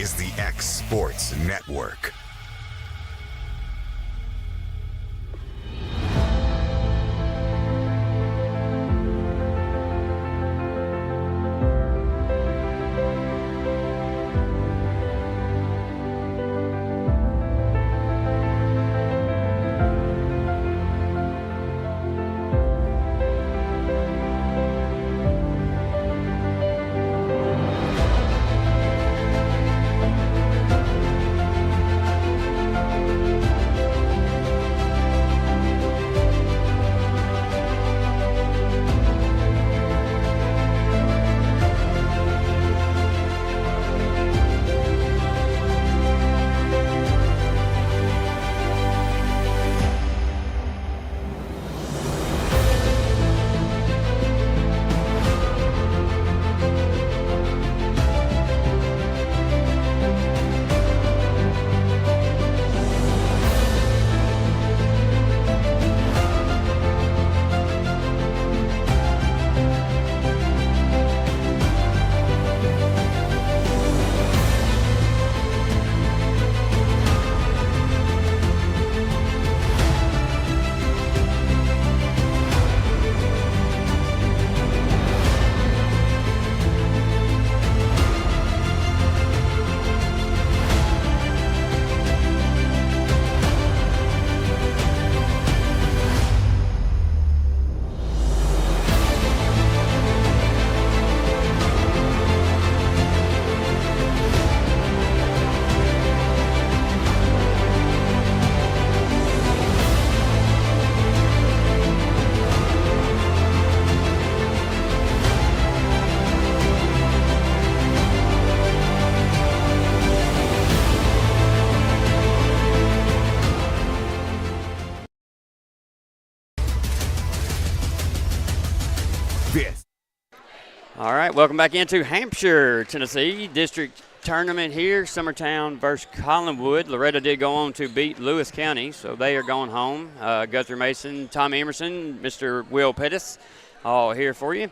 is the X Sports Network. All right, welcome back into Hampshire, Tennessee district tournament here. Summertown versus Collinwood. Loretta did go on to beat Lewis County, so they are going home. Guthrie Mason, Tommy Emerson, Mr. Will Pettis, all here for you.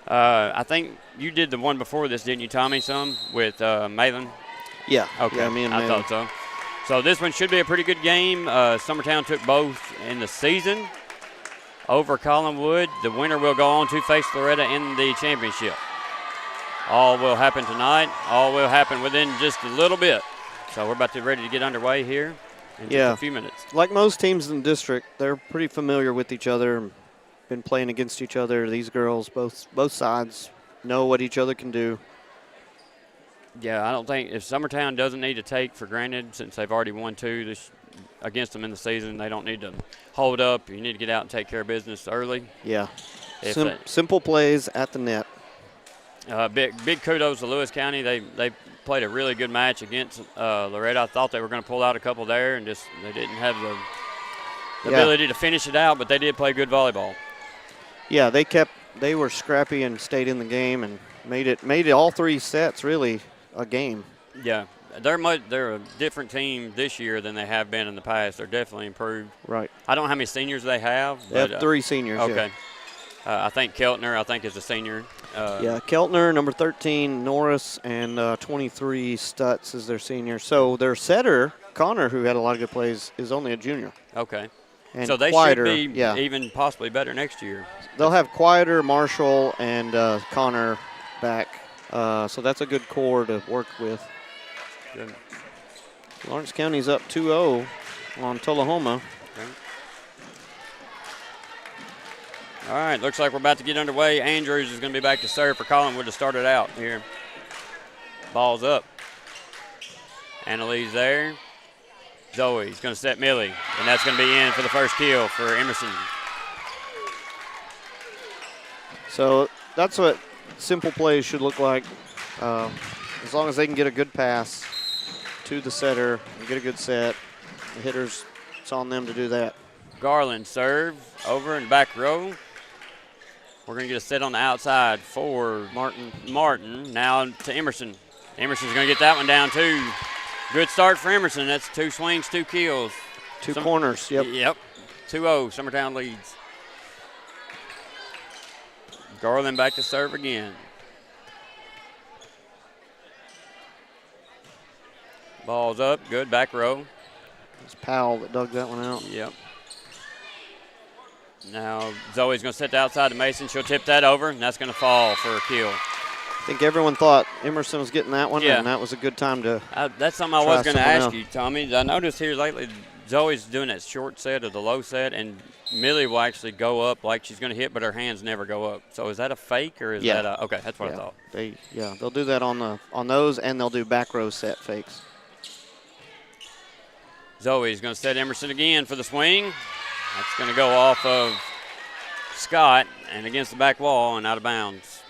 I think you did the one before this, didn't you, Tommy, some with Malin? Yeah. Okay, Yeah, me and I Malin. thought so. So this one should be a pretty good game. Summertown took both in the season over Collinwood. The winner will go on to face Loretta in the championship. All will happen tonight. All will happen within just a little bit. So we're about to ready to get underway here in just a few minutes. Like most teams in the district, they're pretty familiar with each other, been playing against each other. These girls, both sides, know what each other can do. Yeah, I don't think if Summertown doesn't need to take for granted, since they've already won two against them in the season, they don't need to hold up. You need to get out and take care of business early. Yeah. Simple plays at the net. Big kudos to Lewis County. They played a really good match against Loretta. I thought they were going to pull out a couple there, and just they didn't have the ability to finish it out, but they did play good volleyball. Yeah, they were scrappy and stayed in the game and made it all three sets really a game. Yeah, they're a different team this year than they have been in the past. They're definitely improved. Right. I don't know how many seniors they have. They have three seniors. Okay. Yeah. I think Keltner, is a senior. Keltner, number 13, Norris, and 23, Stutz is their senior. So their setter, Connor, who had a lot of good plays, is only a junior. Okay. And so they Quieter, should be even possibly better next year. They'll have Quieter, Marshall, and Connor back. So that's a good core to work with. Good. Lawrence County's up 2-0 on Tullahoma. Okay. All right, looks like we're about to get underway. Andrews is going to be back to serve for Collinwood to start it out here. Ball's up. Annalise there. Zoe's going to set Millie, and that's going to be in for the first kill for Emerson. So that's what simple plays should look like. As long as they can get a good pass to the setter and get a good set, the hitters, it's on them to do that. Garland serve over in the back row. We're going to get a set on the outside for Martin. Now to Emerson. Emerson's going to get that one down too. Good start for Emerson. That's 2 swings, 2 kills. Two corners, yep. Yep. 2-0, Summertown leads. Garland back to serve again. Ball's up. Good. Back row. It's Powell that dug that one out. Yep. Now Zoe's going to set the outside to Mason. She'll tip that over, and that's going to fall for a kill. I think everyone thought Emerson was getting that one, and that was a good time to that's something I was going to ask you, Tommy. I noticed here lately Zoe's doing that short set or the low set, and Millie will actually go up like she's going to hit, but her hands never go up. So is that a fake or is that a – okay, that's what I thought. They'll do that on those, and they'll do back row set fakes. Zoe's going to set Emerson again for the swing. That's going to go off of Scott and against the back wall and out of bounds.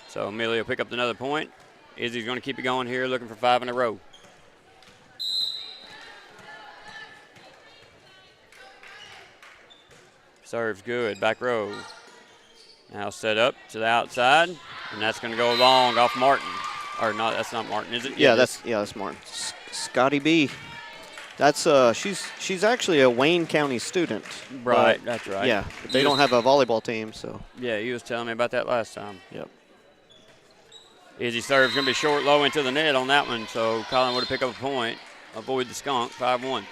So Millie will pick up another point. Izzy's going to keep it going here, looking for 5 in a row. Serves good, back row. Now set up to the outside, and that's going to go long off Martin. Or not, that's not Martin, is it? That's Martin. Scotty B. That's she's actually a Wayne County student. Right, that's right. Yeah, but they don't have a volleyball team, so. Yeah, he was telling me about that last time. Yep. Izzy serves going to be short, low into the net on that one, so Collinwood to pick up a point. Avoid the skunk, 5-1.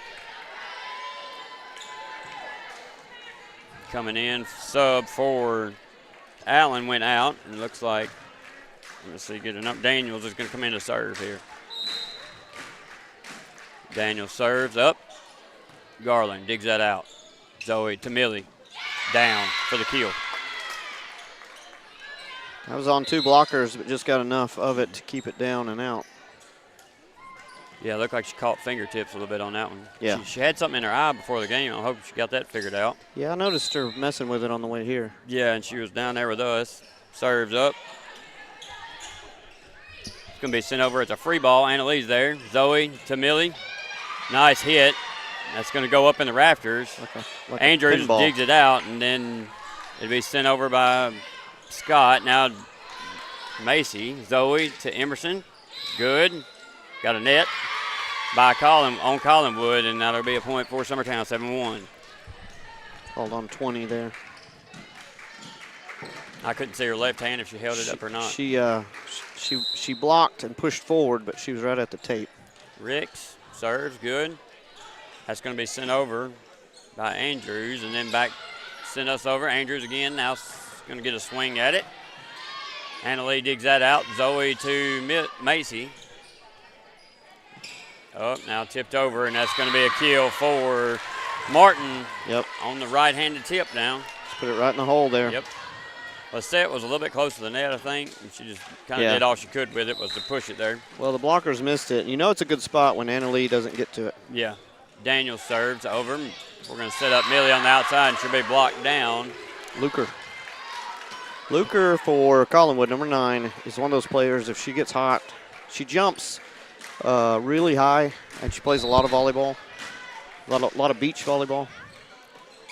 Coming in, sub for Allen went out, and it looks like, let's see, get enough. Daniels is going to come in to serve here. Daniels serves up. Garland digs that out. Zoe to Millie, down for the kill. I was on 2 blockers, but just got enough of it to keep it down and out. Yeah, it looked like she caught fingertips a little bit on that one. Yeah. She had something in her eye before the game. I hope she got that figured out. Yeah, I noticed her messing with it on the way here. Yeah, and she was down there with us. Serves up. It's going to be sent over. It's a free ball. Annalise there. Zoe to Millie. Nice hit. That's going to go up in the rafters. Like Andrews digs it out, and then it'll be sent over by Scott. Now Macy. Zoe to Emerson. Good. Got a net by Collinwood, and that'll be a point for Summertown, 7-1. Hold on 20 there. I couldn't see her left hand if she held it up or not. She blocked and pushed forward, but she was right at the tape. Ricks serves good. That's going to be sent over by Andrews, and then back send us over. Andrews again, now going to get a swing at it. Annalee digs that out. Zoe to Macy. Oh, now tipped over, and that's going to be a kill for Martin. Yep. On the right-handed tip now. Just put it right in the hole there. Yep. Lissette was a little bit close to the net, I think, and she just kind of did all she could with it, was to push it there. Well, the blockers missed it. You know it's a good spot when Annalee doesn't get to it. Yeah. Daniel serves over. We're going to set up Millie on the outside, and she'll be blocked down. Luker for Collinwood, number 9, is one of those players, if she gets hot, she jumps really high, and she plays a lot of volleyball, a lot of beach volleyball.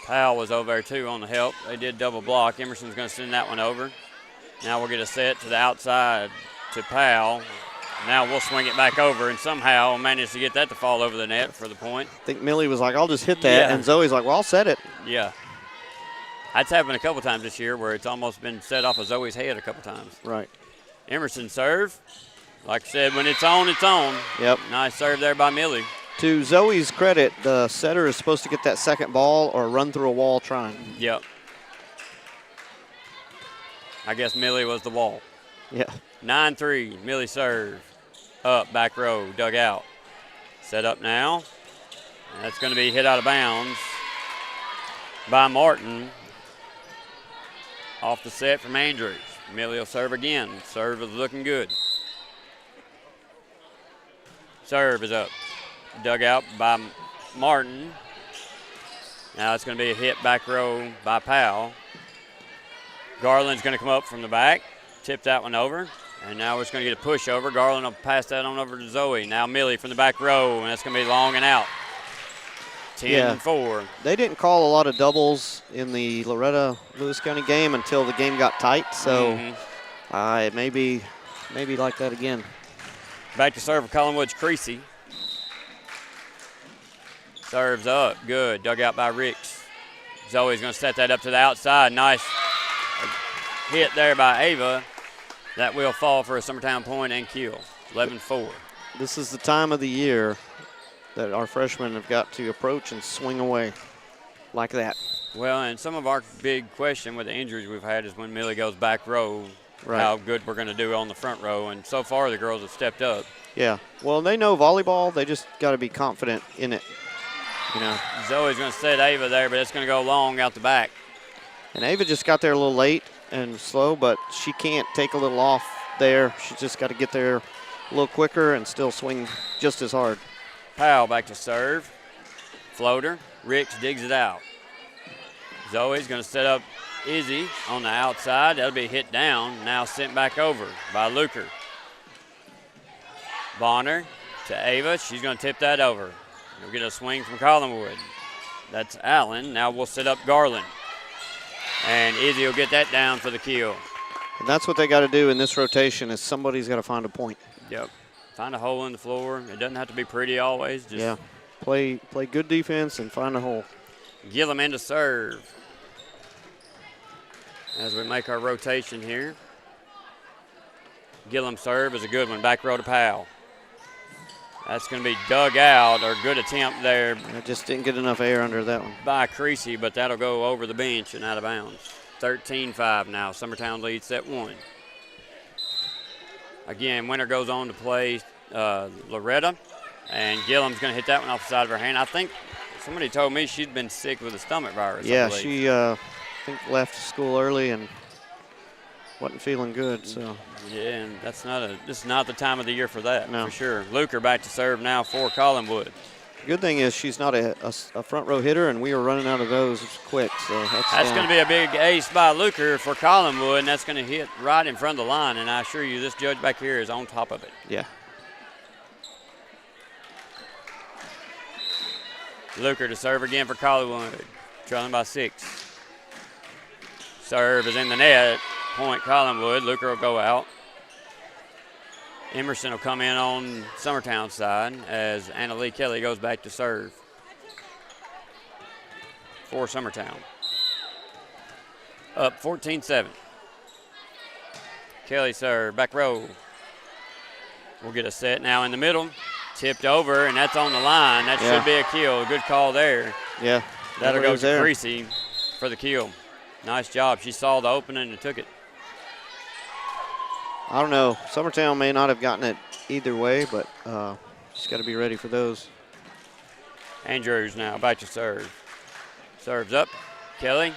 Powell was over there, too, on the help. They did double block. Emerson's going to send that one over. Now we'll get a set to the outside to Powell. Now we'll swing it back over, and somehow manage to get that to fall over the net for the point. I think Millie was like, I'll just hit that, and Zoe's like, well, I'll set it. Yeah. That's happened a couple times this year where it's almost been set off of Zoe's head a couple times. Right. Emerson serve. Like I said, when it's on, it's on. Yep. Nice serve there by Millie. To Zoe's credit, the setter is supposed to get that second ball or run through a wall trying. Yep. I guess Millie was the wall. Yeah. 9-3, Millie serve. Up, back row, dug out. Set up now. That's going to be hit out of bounds by Martin. Off the set from Andrews. Millie will serve again. Serve is looking good. Serve is up. Dug out by Martin. Now it's going to be a hit back row by Powell. Garland's going to come up from the back. Tip that one over. And now we're just going to get a push over. Garland will pass that on over to Zoe. Now Millie from the back row, and that's going to be long and out. 10-4. They didn't call a lot of doubles in the Loretta-Lewis County game until the game got tight, so it may be like that again. Back to serve for Collinwood's Creasy. Serves up, good, dug out by Ricks. Zoe's going to set that up to the outside. Nice hit there by Ava. That will fall for a Summertown point and kill. 11-4. this is the time of the year that our freshmen have got to approach and swing away like that. Well, and some of our big question with the injuries we've had is when Millie goes back row, how good we're going to do on the front row. And so far, the girls have stepped up. Yeah. Well, they know volleyball. They just got to be confident in it. You know. Zoe's going to set Ava there, but it's going to go long out the back. And Ava just got there a little late and slow, but she can't take a little off there. She's just got to get there a little quicker and still swing just as hard. Powell back to serve. Floater. Ricks digs it out. Zoe's going to set up Izzy on the outside. That'll be hit down. Now sent back over by Luker. Bonner to Ava. She's going to tip that over. We'll get a swing from Collinwood. That's Allen. Now we'll set up Garland. And Izzy will get that down for the kill. And that's what they got to do in this rotation is somebody's got to find a point. Yep. Find a hole in the floor. It doesn't have to be pretty always. Just yeah. Play good defense and find a hole. Gillum in to serve. As we make our rotation here. Gillum serve is a good one. Back row to Powell. That's going to be dug out, or good attempt there. I just didn't get enough air under that one. By Creasy, but that'll go over the bench and out of bounds. 13-5 now. Summertown leads set 1. Again, winner goes on to play Loretta, and Gillum's going to hit that one off the side of her hand. I think somebody told me she'd been sick with a stomach virus. Yeah, she I think left school early and wasn't feeling good. So yeah, and this is not the time of the year for that. No. For sure. Luker back to serve now for Collinwood. Good thing is she's not a front row hitter, and we were running out of those quick. So that's going to be a big ace by Luker for Collinwood, and that's going to hit right in front of the line. And I assure you, this judge back here is on top of it. Yeah. Luker to serve again for Collinwood, trailing by 6. Serve is in the net. Point Collinwood. Luker will go out. Emerson will come in on Summertown's side as Anna Lee Kelly goes back to serve for Summertown. Up 14-7. Kelly serve, back row. We'll get a set now in the middle. Tipped over, and that's on the line. That should be a kill. Good call there. Yeah. That'll go to Creasy for the kill. Nice job. She saw the opening and took it. I don't know. Summertown may not have gotten it either way, but just got to be ready for those. Andrews now back to serve. Serves up. Kelly.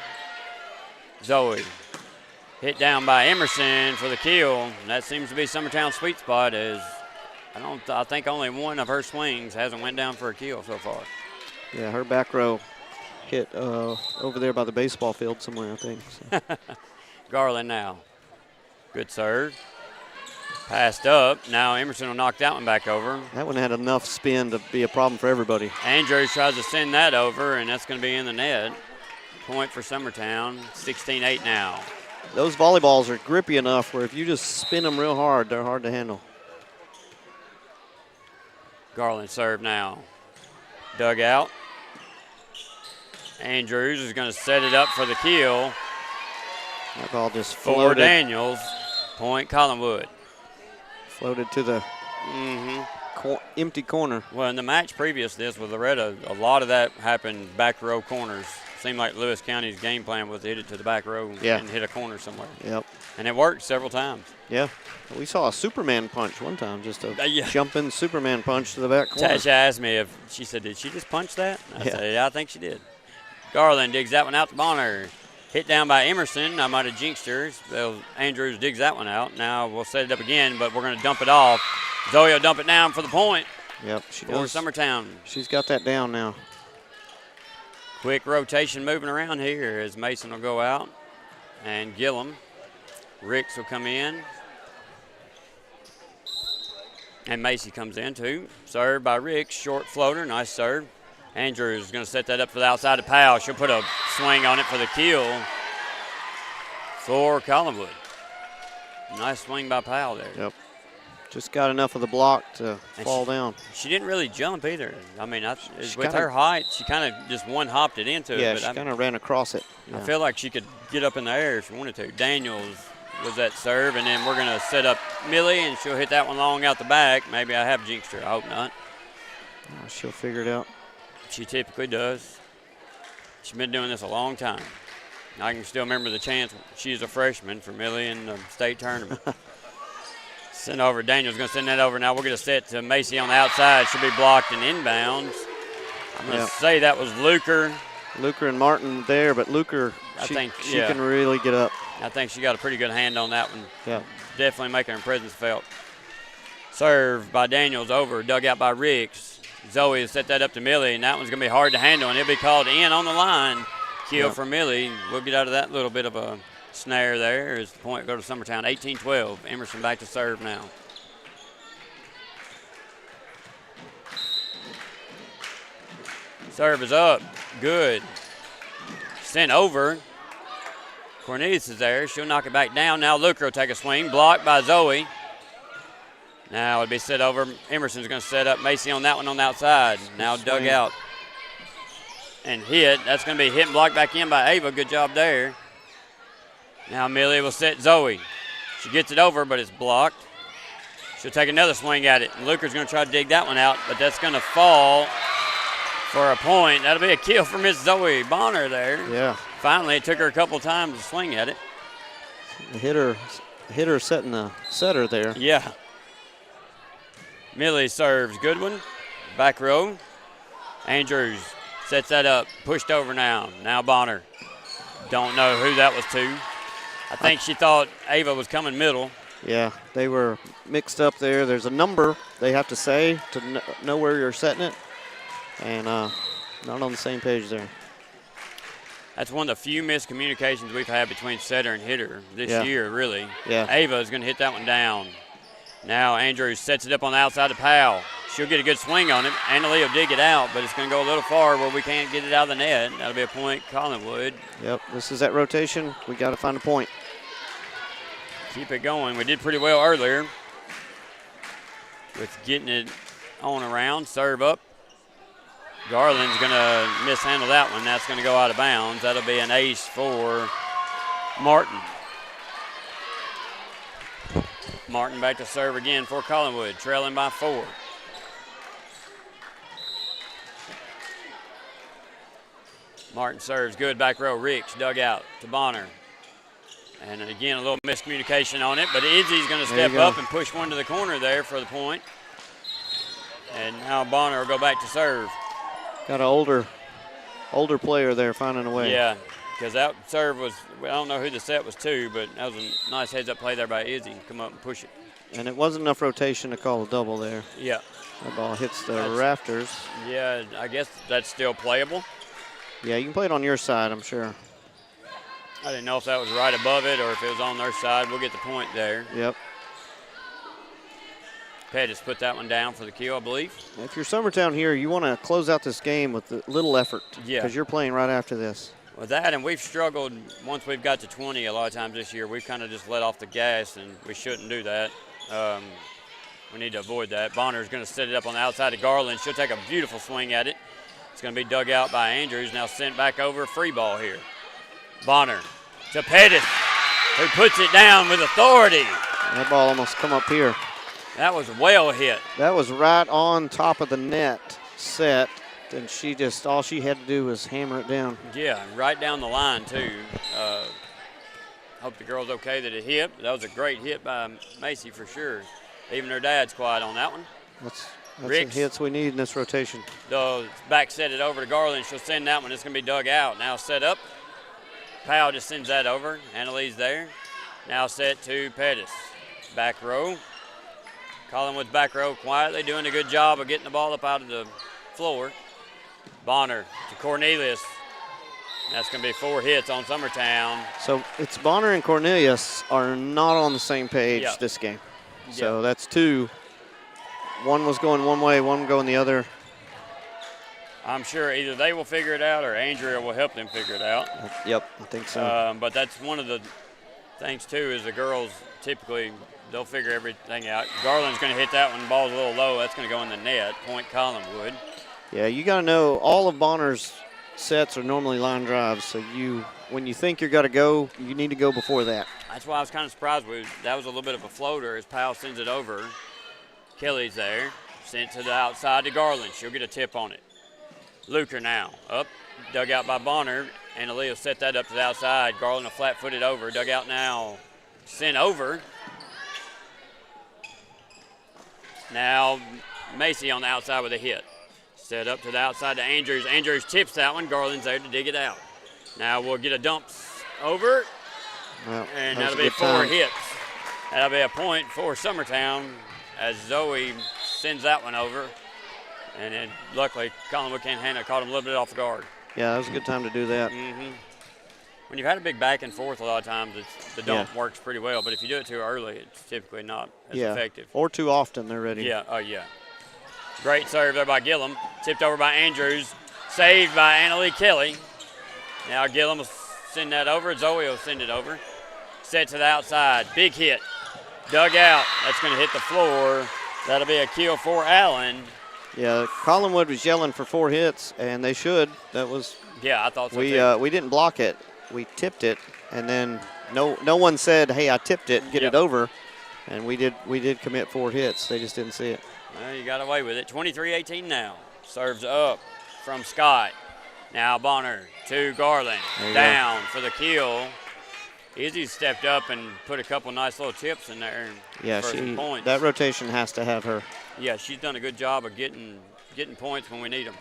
Zoe. Hit down by Emerson for the kill. And that seems to be Summertown's sweet spot as I think only one of her swings hasn't went down for a kill so far. Yeah, her back row hit over there by the baseball field somewhere, I think. So. Garland now. Good serve. Passed up. Now Emerson will knock that one back over. That one had enough spin to be a problem for everybody. Andrews tries to send that over, and that's going to be in the net. Point for Summertown. 16-8 now. Those volleyballs are grippy enough where if you just spin them real hard, they're hard to handle. Garland serve now. Dug out. Andrews is going to set it up for the kill. That ball just for floated. Daniels. Point Collinwood. Floated to the empty corner. Well, in the match previous to this with Loretta, a lot of that happened back row corners. Seemed like Lewis County's game plan was to hit it to the back row and hit a corner somewhere. Yep. And it worked several times. Yeah. We saw a Superman punch one time, just a jumping Superman punch to the back corner. Tasha asked me if she said, did she just punch that? I said, yeah, I think she did. Garland digs that one out to Bonner. Hit down by Emerson. I might have jinxed her. So Andrews digs that one out. Now we'll set it up again, but we're going to dump it off. Zoe will dump it down for the point. Yep, she for does. Summertown. She's got that down now. Quick rotation moving around here as Mason will go out and Gillum. Ricks will come in. And Macy comes in too. Served by Ricks. Short floater. Nice serve. Andrews is going to set that up for the outside of Powell. She'll put a swing on it for the kill for Collinwood. Nice swing by Powell there. Yep. Just got enough of the block to fall down. She didn't really jump either. I mean, with her height, she kind of just one-hopped it into it. Yeah, but she kind of ran across it. I feel like she could get up in the air if she wanted to. Daniels was that serve, and then we're going to set up Millie, and she'll hit that one long out the back. Maybe I have jinxed her. I hope not. Oh, she'll figure it out. She typically does. She's been doing this a long time. I can still remember the chance she's a freshman for Millie in the state tournament. Send over. Daniel's going to send that over. Now we're going to set to Macy on the outside. She'll be blocked and inbounds. I'm going to say that was Luker. Luker and Martin there, but Luker, she can really get up. I think she got a pretty good hand on that one. Yeah. Definitely making her presence felt. Serve by Daniels over, dug out by Riggs. Zoe has set that up to Millie, and that one's going to be hard to handle, and it'll be called in on the line. Kill for Millie. We'll get out of that little bit of a snare there as the point go to Summertown. 18-12. Emerson back to serve now. Serve is up. Good. Sent over. Cornelius is there. She'll knock it back down. Now Luker will take a swing. Blocked by Zoe. Now it'll be set over. Emerson's going to set up Macy on that one on the outside. Now dug out. And hit. That's going to be hit and blocked back in by Ava. Good job there. Now Millie will set Zoe. She gets it over, but it's blocked. She'll take another swing at it. And Luker's going to try to dig that one out, but that's going to fall for a point. That'll be a kill for Miss Zoe Bonner there. Yeah. Finally, it took her a couple times to swing at it. The hitter setting the setter there. Yeah. Millie serves. Good one. Back row. Andrews sets that up. Pushed over now. Now Bonner. Don't know who that was to. I think she thought Ava was coming middle. Yeah, they were mixed up there. There's a number they have to say to know where you're setting it. And not on the same page there. That's one of the few miscommunications we've had between setter and hitter this year, really. Yeah. Ava is going to hit that one down. Now Andrews sets it up on the outside to Powell. She'll get a good swing on it. Annalee will dig it out, but it's going to go a little far where we can't get it out of the net. That'll be a point, Collinwood. Yep, this is that rotation. We got to find a point. Keep it going. We did pretty well earlier with getting it on around. Serve up. Garland's going to mishandle that one. That's going to go out of bounds. That'll be an ace for Martin. Martin back to serve again for Collinwood, trailing by 4. Martin serves good, back row. Ricks dug out to Bonner. And again, a little miscommunication on it, but Izzy's going to step up and push one to the corner there for the point. And now Bonner will go back to serve. Got an older player there finding a way. Yeah, because that serve was, I don't know who the set was to, but that was a nice heads-up play there by Izzy. Come up and push it. And it wasn't enough rotation to call a double there. Yeah. That ball hits the rafters. Yeah, I guess that's still playable. Yeah, you can play it on your side, I'm sure. I didn't know if that was right above it or if it was on their side. We'll get the point there. Yep. Pettis put that one down for the kill, I believe. If you're Summertown here, you want to close out this game with a little effort. Yeah. Because you're playing right after this. With that, and we've struggled once we've got to 20 a lot of times this year. We've kind of just let off the gas, and we shouldn't do that. We need to avoid that. Bonner's going to set it up on the outside of Garland. She'll take a beautiful swing at it. It's going to be dug out by Andrews. Now sent back over. Free ball here. Bonner to Pettis, who puts it down with authority. That ball almost come up here. That was well hit. That was right on top of the net set, and she just, all she had to do was hammer it down. Yeah, right down the line, too. Hope the girl's okay that it hit. That was a great hit by Macy for sure. Even her dad's quiet on that one. That's the hits we need in this rotation. So back set it over to Garland. She'll send that one. It's going to be dug out. Now set up. Powell just sends that over. Annalee's there. Now set to Pettis. Back row. Collinwood's back row quietly doing a good job of getting the ball up out of the floor. Bonner to Cornelius. That's going to be 4 hits on Summertown. So it's Bonner and Cornelius are not on the same page this game. So that's 2. One was going one way, one going the other. I'm sure either they will figure it out or Andrea will help them figure it out. Yep, I think so. But that's one of the things, too, is the girls typically, they'll figure everything out. Garland's going to hit that one. Ball's a little low. That's going to go in the net. Point Collinwood. Yeah, you got to know all of Bonner's sets are normally line drives, so when you think you're going to go, you need to go before that. That's why I was kind of surprised. That was a little bit of a floater as Powell sends it over. Kelly's there. Sent to the outside to Garland. She'll get a tip on it. Luker now. Up. Dug out by Bonner. And Aaliyah set that up to the outside. Garland a flat-footed over. Dug out now. Sent over. Now Macy on the outside with a hit. Set up to the outside to Andrews. Andrews tips that one. Garland's there to dig it out. Now we'll get a dump over. Well, and that'll be 4 hits. That'll be a point for Summertown as Zoe sends that one over. And then luckily Collinwood can't handle it. Caught him a little bit off guard. Yeah, that was a good time to do that. Mm-hmm. When you've had a big back and forth, a lot of times the dump works pretty well. But if you do it too early, it's typically not as effective. Or too often, they're ready. Yeah, oh yeah. Great serve there by Gillum. Tipped over by Andrews. Saved by Annalie Kelly. Now Gillum will send that over. Zoe will send it over. Set to the outside. Big hit. Dug out. That's going to hit the floor. That'll be a kill for Allen. Yeah, Collinwood was yelling for 4 hits, and they should. That was. Yeah, I thought so too. We didn't block it. We tipped it, and then no one said, "Hey, I tipped it. Get it over." And we did commit 4 hits. They just didn't see it. Well, you got away with it. 23-18 now. Serves up from Scott. Now Bonner to Garland. Down for the kill. Izzy stepped up and put a couple nice little tips in there. Yeah, for some points. That rotation has to have her. Yeah, she's done a good job of getting points when we need them.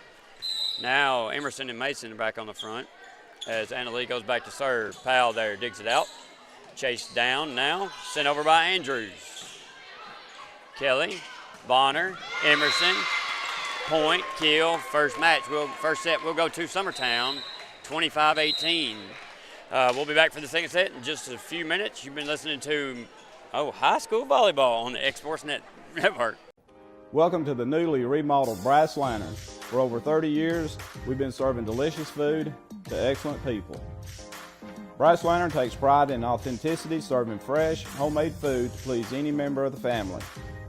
Now Emerson and Mason are back on the front as Annalie goes back to serve. Powell there digs it out. Chased down now. Sent over by Andrews. Kelly, Bonner, Emerson. Point, kill, first set we'll go to Summertown, 25-18. We'll be back for the second set in just a few minutes. You've been listening to high school volleyball on the X-Sports Network. Welcome to the newly remodeled Brass Lantern. For over 30 years, we've been serving delicious food to excellent people. Brass Lantern takes pride in authenticity, serving fresh, homemade food to please any member of the family.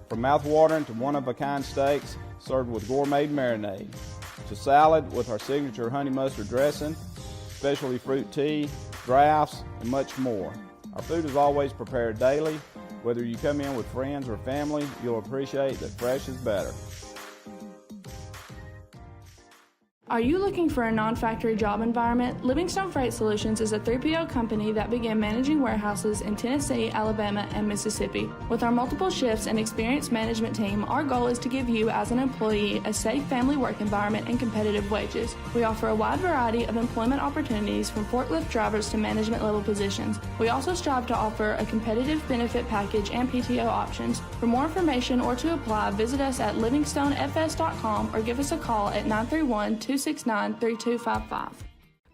From mouth-watering to one-of-a-kind steaks served with gourmet marinade, to salad with our signature honey mustard dressing, specialty fruit tea, drafts, and much more. Our food is always prepared daily. Whether you come in with friends or family, you'll appreciate that fresh is better. Are you looking for a non-factory job environment? Livingstone Freight Solutions is a 3PL company that began managing warehouses in Tennessee, Alabama, and Mississippi. With our multiple shifts and experienced management team, our goal is to give you, as an employee, a safe family work environment and competitive wages. We offer a wide variety of employment opportunities from forklift drivers to management-level positions. We also strive to offer a competitive benefit package and PTO options. For more information or to apply, visit us at livingstonefs.com or give us a call at 931-269-3255.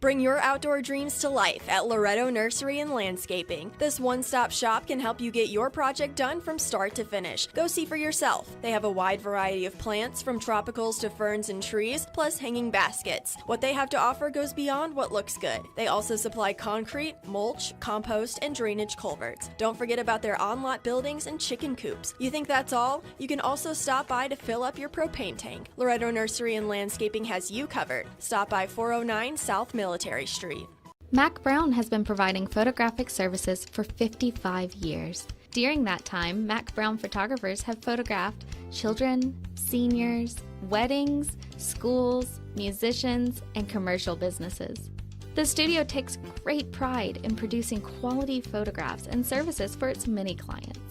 Bring your outdoor dreams to life at Loretto Nursery and Landscaping. This one-stop shop can help you get your project done from start to finish. Go see for yourself. They have a wide variety of plants, from tropicals to ferns and trees, plus hanging baskets. What they have to offer goes beyond what looks good. They also supply concrete, mulch, compost, and drainage culverts. Don't forget about their on-lot buildings and chicken coops. You think that's all? You can also stop by to fill up your propane tank. Loretto Nursery and Landscaping has you covered. Stop by 409 South Military Street. Mac Brown has been providing photographic services for 55 years. During that time, Mac Brown photographers have photographed children, seniors, weddings, schools, musicians, and commercial businesses. The studio takes great pride in producing quality photographs and services for its many clients.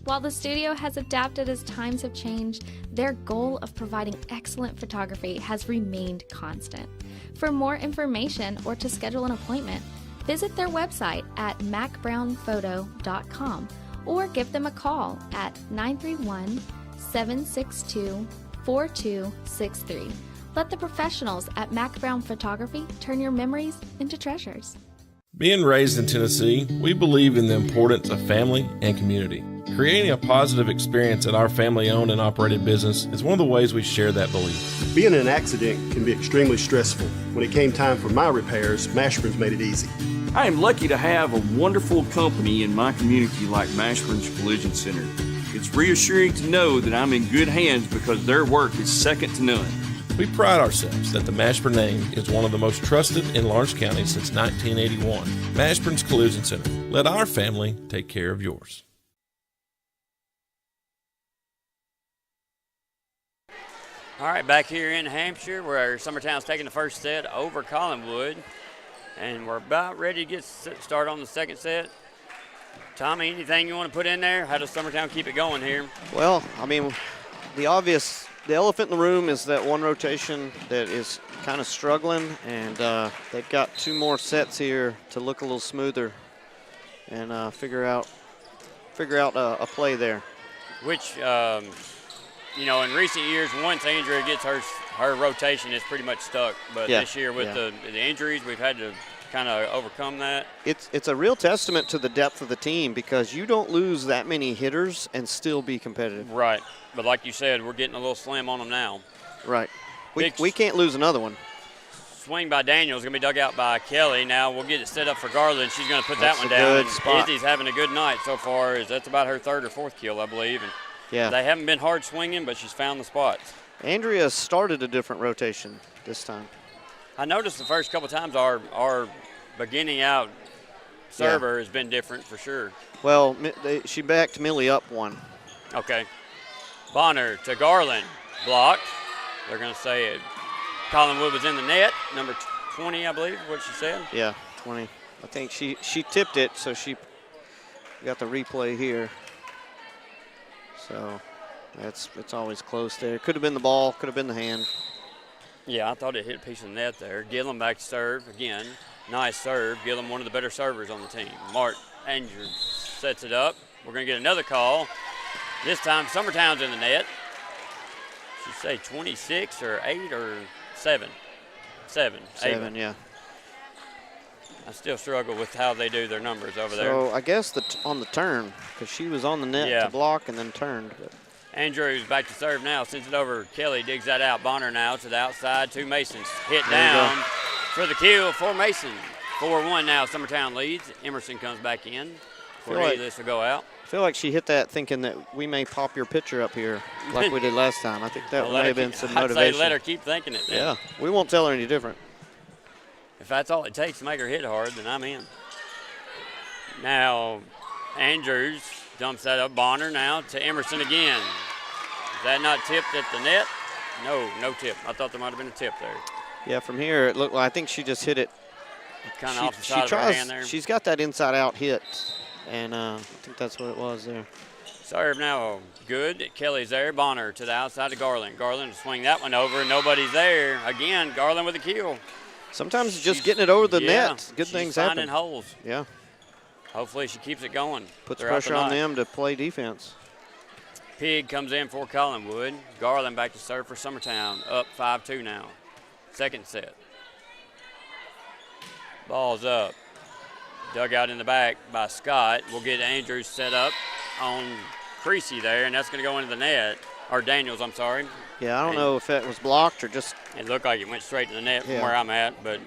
While the studio has adapted as times have changed, their goal of providing excellent photography has remained constant. For more information or to schedule an appointment, visit their website at macbrownphoto.com or give them a call at 931-762-4263. Let the professionals at Mac Brown Photography turn your memories into treasures. Being raised in Tennessee, we believe in the importance of family and community. Creating a positive experience at our family-owned and operated business is one of the ways we share that belief. Being in an accident can be extremely stressful. When it came time for my repairs, Mashburn's made it easy. I am lucky to have a wonderful company in my community like Mashburn's Collision Center. It's reassuring to know that I'm in good hands because their work is second to none. We pride ourselves that the Mashburn name is one of the most trusted in Lawrence County since 1981. Mashburn's Collision Center. Let our family take care of yours. All right, back here in Hampshire where Summertown's taking the first set over Collinwood. And we're about ready to get started on the second set. Tommy, anything you want to put in there? How does Summertown keep it going here? Well, I mean, the elephant in the room is that one rotation that is kind of struggling, and they've got 2 more sets here to look a little smoother and figure out a play there. Which, you know, in recent years, once Andrea gets her rotation is pretty much stuck. But this year with the injuries, we've had to kind of overcome that. It's a real testament to the depth of the team because you don't lose that many hitters and still be competitive. Right. But like you said, we're getting a little slim on them now. Right. We can't lose another one. Swing by Daniel is going to be dug out by Kelly. Now we'll get it set up for Garland. She's going to put that one down. Good spot. Izzy's having a good night so far. That's about her 3rd or 4th kill, I believe. And yeah. They haven't been hard swinging, but she's found the spots. Andrea started a different rotation this time. I noticed the first couple times our beginning out server has been different for sure. Well, she backed Millie up 1. Okay. Bonner to Garland. Blocked. They're going to say it. Collinwood was in the net. Number 20, I believe, what she said. Yeah, 20. I think she tipped it, so she got the replay here. So it's always close there. Could have been the ball, could have been the hand. Yeah, I thought it hit a piece of the net there. Gillum back to serve again. Nice serve. Gillum, one of the better servers on the team. Mark Andrews sets it up. We're going to get another call. This time, Summertown's in the net. Should say 26 or 8 or 7. 7. 7, yeah. I still struggle with how they do their numbers over there. So I guess on the turn, because she was on the net to block and then turned. But. Andrews back to serve now. Sends it over. Kelly digs that out. Bonner now to the outside. 2 Masons. Hit down for the kill for Mason. 4-1 now. Summertown leads. Emerson comes back in. This will go out. I feel like she hit that thinking that we may pop your pitcher up here like we did last time. I think that may have been some motivation. I'd say let her keep thinking it then. Yeah, we won't tell her any different. If that's all it takes to make her hit hard, then I'm in. Now, Andrews dumps that up. Bonner now to Emerson again. Is that not tipped at the net? No tip. I thought there might have been a tip there. Yeah, from here it looked like I think she just hit it. Kind of off the side of her hand there. She's got that inside-out hit, and I think that's what it was there. Serve now good. Kelly's there. Bonner to the outside to Garland. Garland will swing that one over, and nobody's there. Again, Garland with a kill. Sometimes it's just getting it over the net. Good things happen. Finding holes. Yeah. Hopefully she keeps it going. Puts pressure on them to play defense. Pig comes in for Collinwood. Garland back to serve for Summertown. Up 5-2 now. Second set. Ball's up. Dug out in the back by Scott. We'll get Andrews set up on Creasy there, and that's going to go into the net. Or Daniels, I'm sorry. Yeah, I don't know if that was blocked or just. It looked like it went straight to the net from where I'm at, but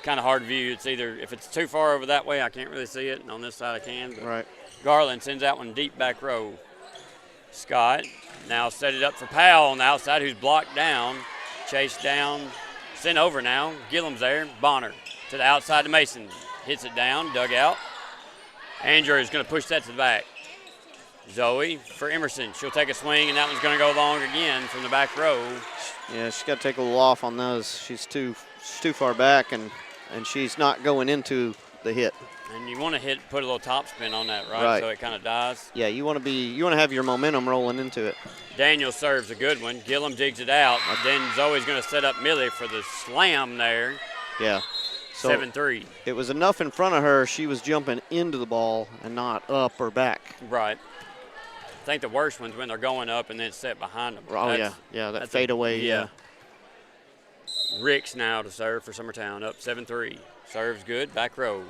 kind of hard to view. It's either, if it's too far over that way, I can't really see it, and on this side I can. But right. Garland sends that one deep back row. Scott now set it up for Powell on the outside, who's blocked down. Chased down, sent over now. Gillum's there. Bonner to the outside to Mason. Hits it down, dug out. Andrews is going to push that to the back. Zoe for Emerson. She'll take a swing, and that one's going to go long again from the back row. Yeah, she's got to take a little off on those. She's too far back, and she's not going into the hit. And you want to put a little top spin on that, right? So it kind of dies. Yeah, you want to have your momentum rolling into it. Daniel serves a good one. Gillum digs it out. Then Zoe's going to set up Millie for the slam there. Yeah. So 7-3. It was enough in front of her. She was jumping into the ball and not up or back. Right. I think the worst one's when they're going up and then it's set behind them. Oh, that fadeaway. Yeah. Ricks now to serve for Summertown, up 7-3. Serves good, back row.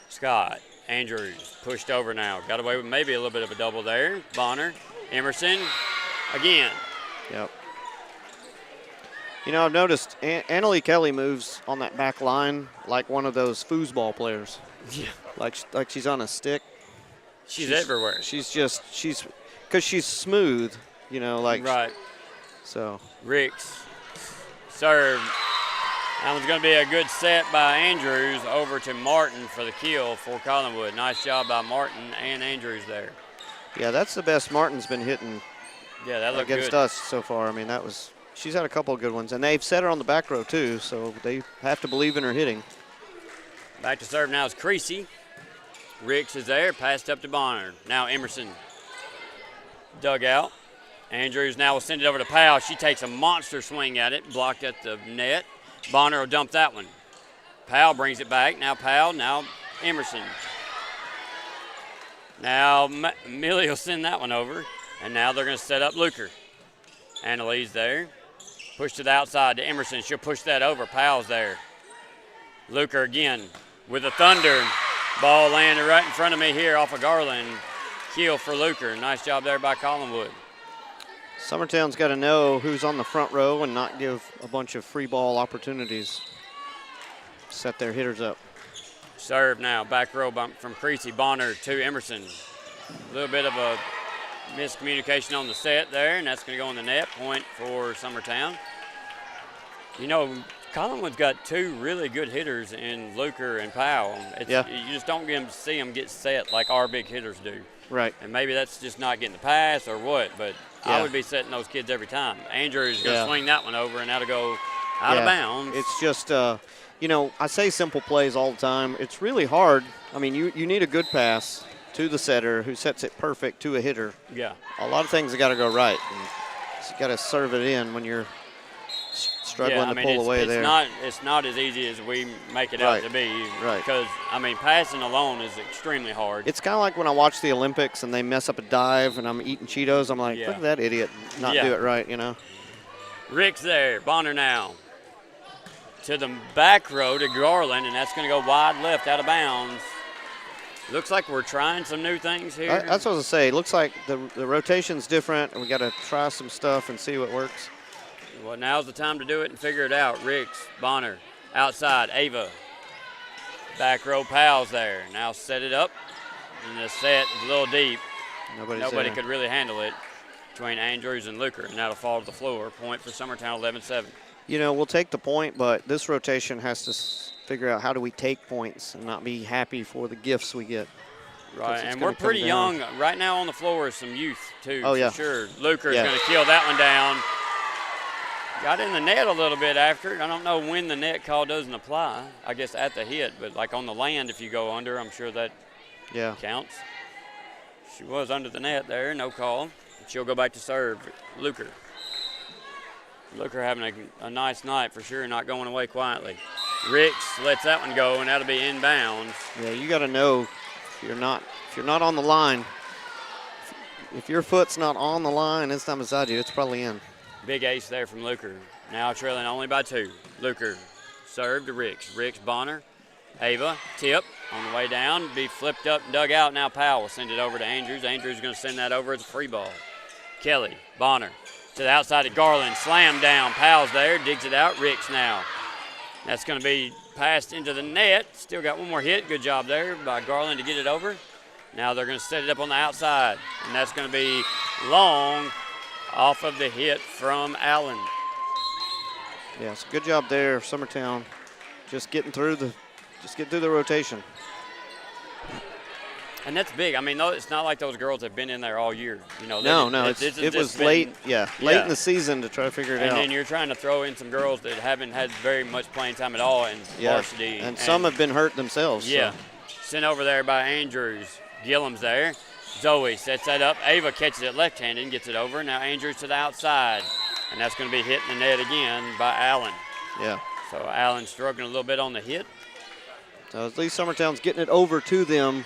Scott, Andrews, pushed over now. Got away with maybe a little bit of a double there. Bonner, Emerson, again. Yep. You know, I've noticed Annalie Kelly moves on that back line like one of those foosball players. Yeah. Like she's on a stick. She's everywhere. She's because she's smooth, you know, like. Right. So. Ricks serve. That one's going to be a good set by Andrews over to Martin for the kill for Collinwood. Nice job by Martin and Andrews there. Yeah, that's the best Martin's been hitting that looked against good us so far. I mean, she's had a couple of good ones, and they've set her on the back row too, so they have to believe in her hitting. Back to serve now is Creasy. Ricks is there, passed up to Bonner. Now Emerson. Dug out. Andrews now will send it over to Powell. She takes a monster swing at it, blocked at the net. Bonner will dump that one. Powell brings it back. Now Powell, now Emerson. Now Millie will send that one over, and now they're going to set up Luker. Annalise there. Push to the outside to Emerson. She'll push that over. Powell's there. Luker again with a thunder. Ball landed right in front of me here off of Garland. Kill for Luker. Nice job there by Collinwood. Summertown's got to know who's on the front row and not give a bunch of free ball opportunities. Set their hitters up. Serve now, back row from Creasy. Bonner to Emerson. A little bit of a miscommunication on the set there, and that's going to go in the net. Point for Summertown. You know, Collinwood's got two really good hitters in Luker and Powell. You just don't see them get set like our big hitters do. Right. And maybe that's just not getting the pass or what, but I would be setting those kids every time. Andrews is going to swing that one over, and that'll go out of bounds. It's just, you know, I say simple plays all the time. It's really hard. I mean, you need a good pass to the setter who sets it perfect to a hitter. Yeah. A lot of things have got to go right. You got to serve it in when you're struggling to pull away there. It's not as easy as we make it out to be. Right. Because, I mean, passing alone is extremely hard. It's kind of like when I watch the Olympics and they mess up a dive and I'm eating Cheetos. I'm like, look at that idiot not do it right, you know. Rick's there. Bonner now. To the back row to Garland, and that's going to go wide left out of bounds. Looks like we're trying some new things here. That's what I was going to say. It looks like the rotation's different, and we got to try some stuff and see what works. Well, now's the time to do it and figure it out. Ricks, Bonner, outside, Ava. Back row, Powell's there. Now set it up, and the set is a little deep. Nobody could really handle it between Andrews and Luker, and that'll fall to the floor. Point for Summertown, 11-7. You know, we'll take the point, but this rotation has to figure out how do we take points and not be happy for the gifts we get. Right, and we're pretty young. Right now on the floor is some youth, too, for sure. Luker's going to kill that one down. Got in the net a little bit after it. I don't know when the net call doesn't apply. I guess at the hit, but like on the land, if you go under, I'm sure that counts. She was under the net there, no call. She'll go back to serve. Luker having a nice night for sure, not going away quietly. Ricks lets that one go, and that'll be inbounds. Yeah, you got to know if you're not on the line. If your foot's not on the line, it's not beside you. It's probably in. Big ace there from Luker. Now trailing only by 2. Luker serve to Ricks. Ricks, Bonner, Ava, tip on the way down. Be flipped up and dug out. Now Powell will send it over to Andrews. Andrews is going to send that over as a free ball. Kelly, Bonner to the outside of Garland. Slam down. Powell's there. Digs it out. Ricks now. That's going to be passed into the net. Still got one more hit. Good job there by Garland to get it over. Now they're going to set it up on the outside, and that's going to be long off of the hit from Allen. Yeah, it's a good job there, Summertown. Just getting through the rotation. And that's big. I mean, it's not like those girls have been in there all year. You know, it was late in the season to try to figure it out. And then you're trying to throw in some girls that haven't had very much playing time at all in varsity. And some have been hurt themselves. Yeah. So. Sent over there by Andrews. Gillum's there. Zoe sets that up. Ava catches it left-handed and gets it over. Now Andrews to the outside. And that's going to be hit in the net again by Allen. Yeah. So Allen struggling a little bit on the hit. So at least Summertown's getting it over to them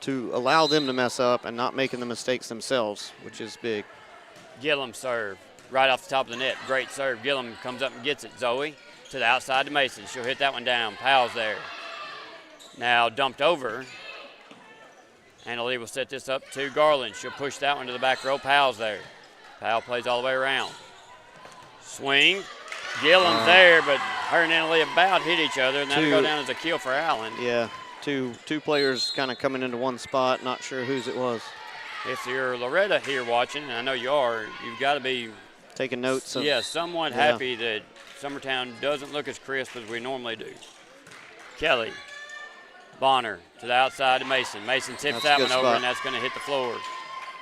to allow them to mess up and not making the mistakes themselves, which is big. Gillum serve right off the top of the net. Great serve. Gillum comes up and gets it. Zoe to the outside to Mason. She'll hit that one down. Powell's there. Now dumped over. Annalee will set this up to Garland. She'll push that one to the back row. Powell's there. Powell plays all the way around. Swing. Gillum's there, but her and Annalee about hit each other, and that'll go down as a kill for Allen. Yeah, two players kind of coming into one spot. Not sure whose it was. If you're Loretta here watching, and I know you are, you've got to be taking notes. Somewhat happy that Summertown doesn't look as crisp as we normally do. Kelly, Bonner to the outside to Mason. Mason tips that one over, and that's going to hit the floor.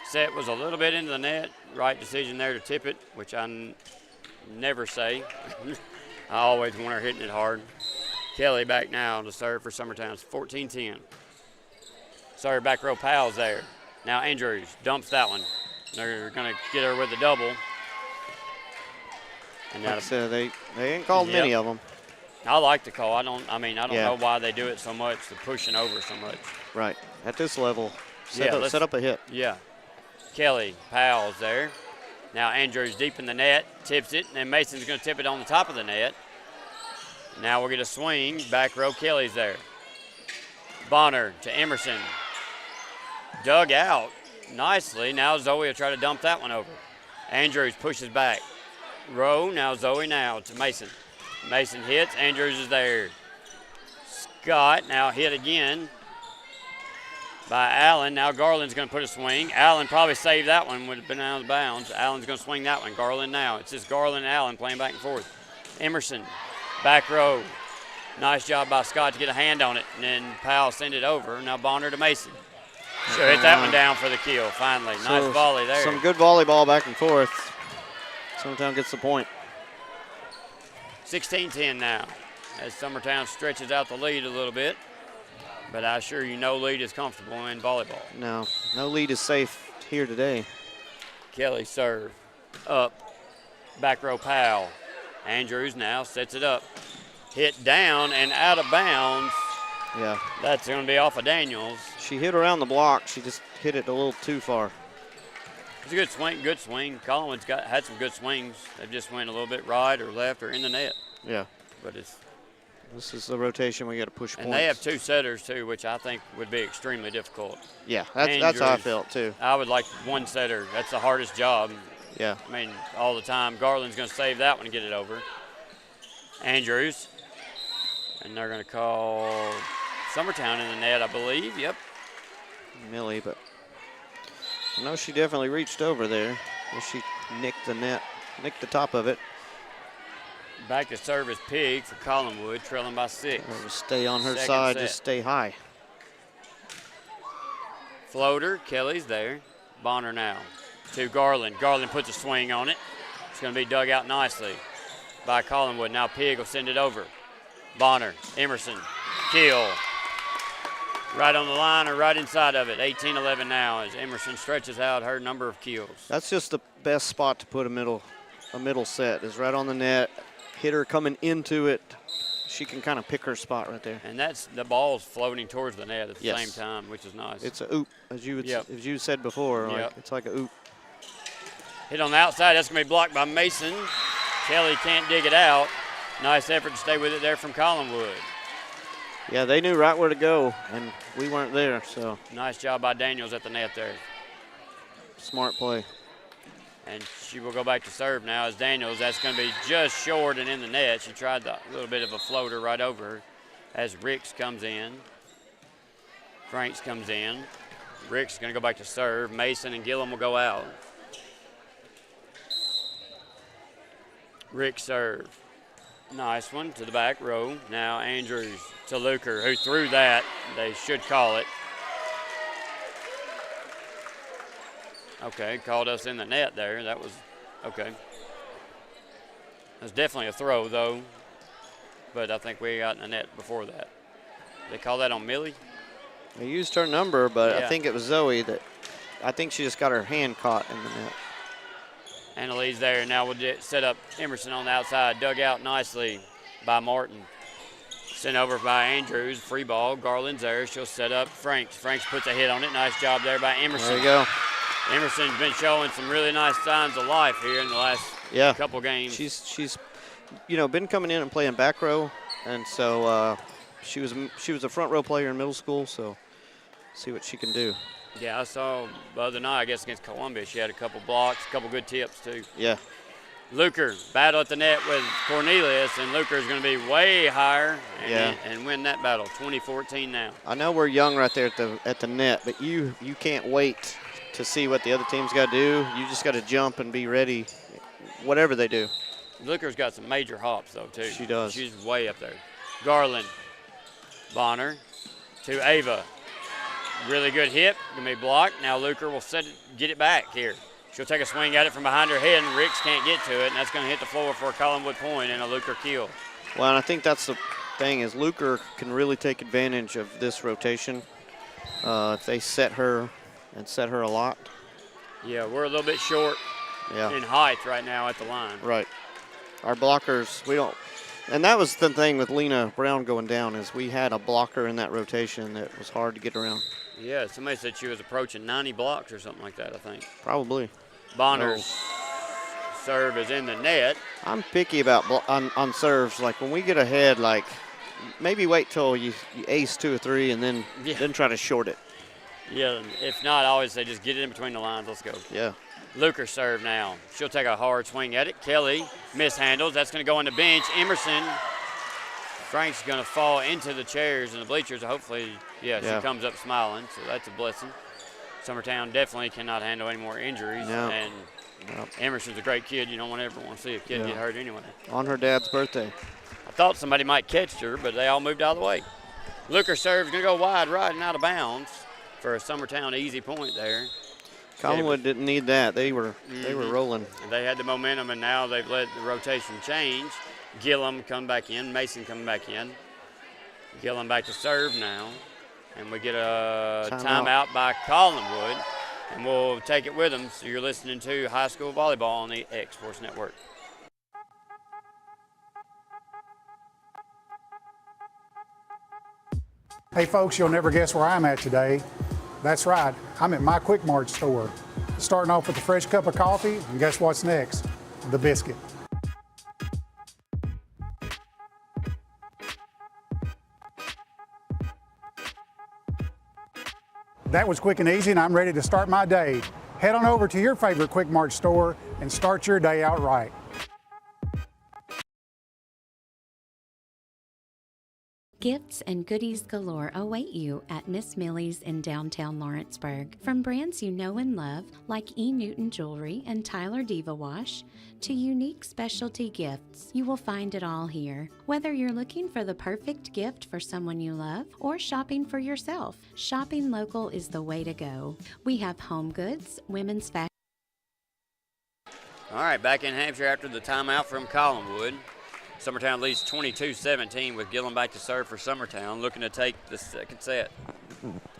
Set was a little bit into the net. Right decision there to tip it, which I never say. I always want her hitting it hard. Kelly back now to serve for Summertown. It's 14-10. Serve back row Powell's there. Now Andrews dumps that one. They're going to get her with a double. And like I said, they ain't called many of them. I like the call. I don't know why they do it so much, the pushing over so much. Right. At this level, set up a hit. Yeah. Kelly, Powell's there. Now Andrews deep in the net, tips it, and then Mason's going to tip it on the top of the net. Now we'll get a swing. Back row, Kelly's there. Bonner to Emerson. Dug out nicely. Now Zoe will try to dump that one over. Andrews pushes back. Rowe, now Zoe now to Mason. Mason hits, Andrews is there. Scott now hit again by Allen. Now Garland's going to put a swing. Allen probably saved that one, would have been out of bounds. Allen's going to swing that one. Garland now. It's just Garland and Allen playing back and forth. Emerson, back row. Nice job by Scott to get a hand on it, and then Powell send it over. Now Bonner to Mason. She'll hit that one down for the kill, finally. Nice volley there. Some good volleyball back and forth. Summertown gets the point. 16-10 now as Summertown stretches out the lead a little bit. But I assure you no lead is comfortable in volleyball. No lead is safe here today. Kelly serve up. Back row Powell. Andrews now sets it up. Hit down and out of bounds. Yeah. That's going to be off of Daniels. She hit around the block. She just hit it a little too far. It's a good swing, Collinwood's had some good swings. They just went a little bit right or left or in the net. Yeah. But this is the rotation we got to push points. And they have two setters, too, which I think would be extremely difficult. Yeah, that's how I felt, too. I would like one setter. That's the hardest job. Yeah. I mean, all the time. Garland's going to save that one and get it over. Andrews. And they're going to call Summertown in the net, I believe. Yep. Millie, but I know she definitely reached over there. She nicked the net, nicked the top of it. Back to serve is Pig for Collinwood, trailing by 6. Stay on her side, just stay high. Floater, Kelly's there. Bonner now to Garland. Garland puts a swing on it. It's going to be dug out nicely by Collinwood. Now Pig will send it over. Bonner, Emerson, kill. Right on the line or right inside of it. 18-11 now as Emerson stretches out her number of kills. That's just the best spot to put a middle set is right on the net. Hit her coming into it. She can kind of pick her spot right there. And that's the ball's floating towards the net at the same time, which is nice. It's a oop, as you said before. It's like a oop. Hit on the outside. That's going to be blocked by Mason. Kelly can't dig it out. Nice effort to stay with it there from Collinwood. Yeah, they knew right where to go, and we weren't there. So nice job by Daniels at the net there. Smart play. And she will go back to serve now as Daniels. That's going to be just short and in the net. She tried a little bit of a floater right over her as Ricks comes in. Franks comes in. Ricks going to go back to serve. Mason and Gillum will go out. Ricks serve. Nice one to the back row. Now Andrews to Luker, who threw that. They should call it. Okay, called us in the net there. That was okay. That's definitely a throw, though. But I think we got in the net before that. They call that on Millie? They used her number, but I think it was Zoe that I think she just got her hand caught in the net. Annalise there. Now we'll set up Emerson on the outside. Dug out nicely by Martin. Sent over by Andrews. Free ball. Garland's there. She'll set up Franks. Franks puts a hit on it. Nice job there by Emerson. There you go. Emerson's been showing some really nice signs of life here in the last couple games. She's been coming in and playing back row, and so she was a front row player in middle school. So see what she can do. Yeah, I saw the other night, I guess against Columbia, she had a couple blocks, a couple good tips too. Yeah. Luker battle at the net with Cornelius, and Luker is going to be way higher and win that battle. 20-14 now. I know we're young right there at the net, but you can't wait to see what the other team's got to do. You just got to jump and be ready whatever they do. Looker's got some major hops, though, too. She does. She's way up there. Garland, Bonner to Ava. Really good hit. Going to be blocked. Now Luker will get it back here. She'll take a swing at it from behind her head, and Ricks can't get to it, and that's going to hit the floor for a Collinwood point and a Luker kill. Well, and I think that's the thing is Luker can really take advantage of this rotation if they set her a lot. Yeah, we're a little bit short in height right now at the line. Right. Our blockers, we don't. And that was the thing with Lena Brown going down is we had a blocker in that rotation that was hard to get around. Yeah, somebody said she was approaching 90 blocks or something like that, I think. Probably. Bonner's serve is in the net. I'm picky about on serves. Like when we get ahead, like maybe wait till you ace 2 or 3 and then try to short it. Yeah, if not, I always say just get it in between the lines. Let's go. Yeah. Luker serve now. She'll take a hard swing at it. Kelly mishandles. That's going to go on the bench. Emerson, Frank's going to fall into the chairs and the bleachers. Hopefully, she comes up smiling, so that's a blessing. Summertown definitely cannot handle any more injuries. No. And Emerson's a great kid. You don't ever want to see a kid get hurt anyway. On her dad's birthday. I thought somebody might catch her, but they all moved out of the way. Luker serve's going to go wide right and out of bounds for a Summertown easy point there. Collinwood didn't need that. They were rolling. They had the momentum, and now they've let the rotation change. Gillum come back in. Mason coming back in. Gillum back to serve now. And we get a timeout by Collinwood, and we'll take it with them. So you're listening to High School Volleyball on the X Sports Network. Hey folks, you'll never guess where I'm at today. That's right, I'm at my Quick Mart store. Starting off with a fresh cup of coffee, and guess what's next? The biscuit. That was quick and easy, and I'm ready to start my day. Head on over to your favorite Quick Mart store and start your day out right. Gifts and goodies galore await you at Miss Millie's in downtown Lawrenceburg. From brands you know and love, like E. Newton Jewelry and Tyler Diva Wash, to unique specialty gifts, you will find it all here. Whether you're looking for the perfect gift for someone you love or shopping for yourself, shopping local is the way to go. We have home goods, women's fashion. All right, back in Hampshire after the timeout from Collinwood. Summertown leads 22-17 with Gillum back to serve for Summertown, looking to take the second set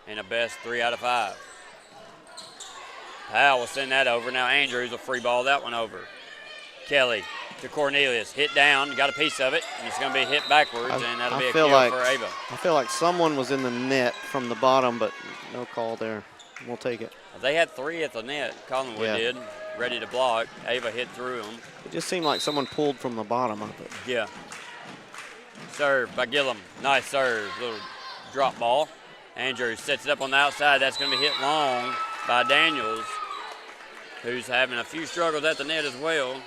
in a best 3 out of 5. Powell will send that over. Now Andrews will free ball that one over. Kelly to Cornelius. Hit down. Got a piece of it. And it's going to be hit backwards, and that'll be a kill for Ava. I feel like someone was in the net from the bottom, but no call there. We'll take it. They had 3 at the net. Collinwood did. Ready to block. Ava hit through them. It just seemed like someone pulled from the bottom of it. Yeah. Serve by Gillum. Nice serve. Little drop ball. Andrews sets it up on the outside. That's going to be hit long by Daniels, who's having a few struggles at the net as well.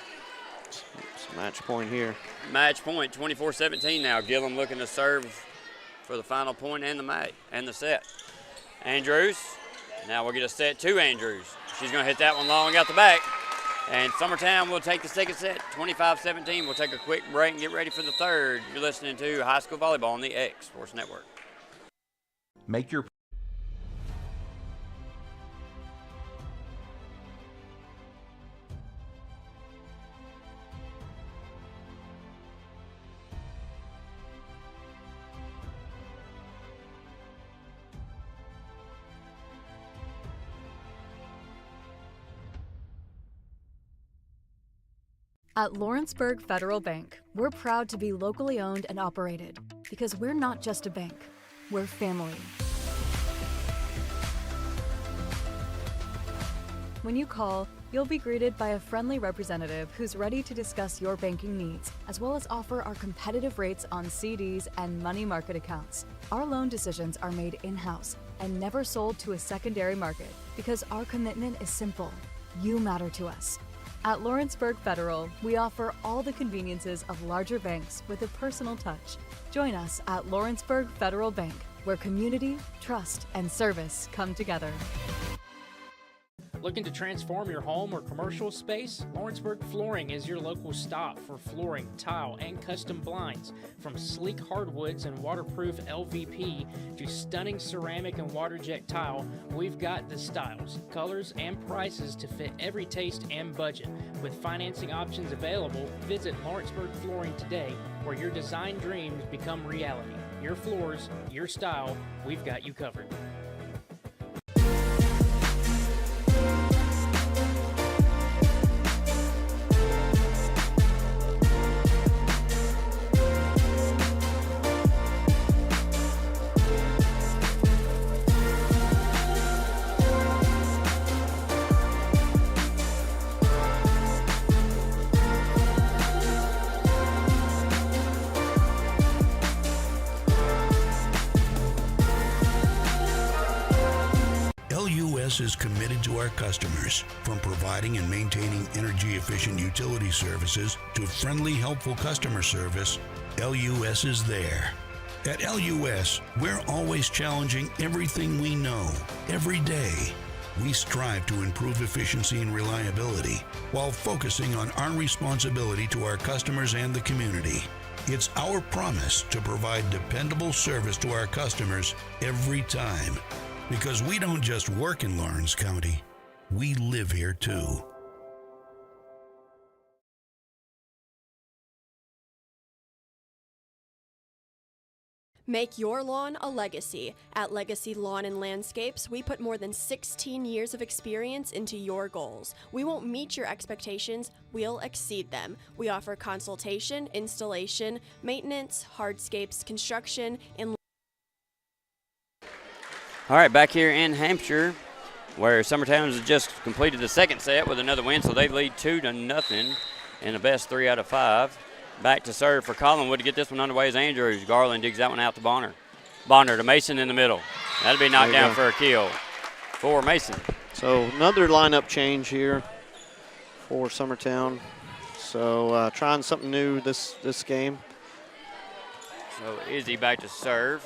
It's a match point here. Match point, 24-17 now. Gillum looking to serve for the final point and the set. Andrews. Now we'll get a set to Andrews. She's going to hit that one long out the back. And Summertown will take the second set, 25-17. We'll take a quick break and get ready for the third. You're listening to High School Volleyball on the X Sports Network. Make your At Lawrenceburg Federal Bank, we're proud to be locally owned and operated because we're not just a bank, we're family. When you call, you'll be greeted by a friendly representative who's ready to discuss your banking needs, as well as offer our competitive rates on CDs and money market accounts. Our loan decisions are made in-house and never sold to a secondary market because our commitment is simple. You matter to us. At Lawrenceburg Federal, we offer all the conveniences of larger banks with a personal touch. Join us at Lawrenceburg Federal Bank, where community, trust, and service come together. Looking to transform your home or commercial space? Lawrenceburg Flooring is your local stop for flooring, tile, and custom blinds. From sleek hardwoods and waterproof LVP to stunning ceramic and water jet tile, we've got the styles, colors, and prices to fit every taste and budget. With financing options available, visit Lawrenceburg Flooring today, where your design dreams become reality. Your floors, your style, we've got you covered. LUS is committed to our customers, from providing and maintaining energy-efficient utility services to friendly, helpful customer service. LUS is there. At LUS, we're always challenging everything we know, every day. We strive to improve efficiency and reliability while focusing on our responsibility to our customers and the community. It's our promise to provide dependable service to our customers every time. Because we don't just work in Lawrence County, we live here too. Make your lawn a legacy. At Legacy Lawn and Landscapes, we put more than 16 years of experience into your goals. We won't meet your expectations, we'll exceed them. We offer consultation, installation, maintenance, hardscapes, construction, and All right, back here in Hampshire, where Summertown has just completed the second set with another win, so they lead 2-0 in the best 3 out of 5. Back to serve for Collinwood to get this one underway is Andrews. Garland digs that one out to Bonner. Bonner to Mason in the middle. That'll be knocked down for a kill for Mason. So another lineup change here for Summertown. So trying something new this game. So Izzy back to serve.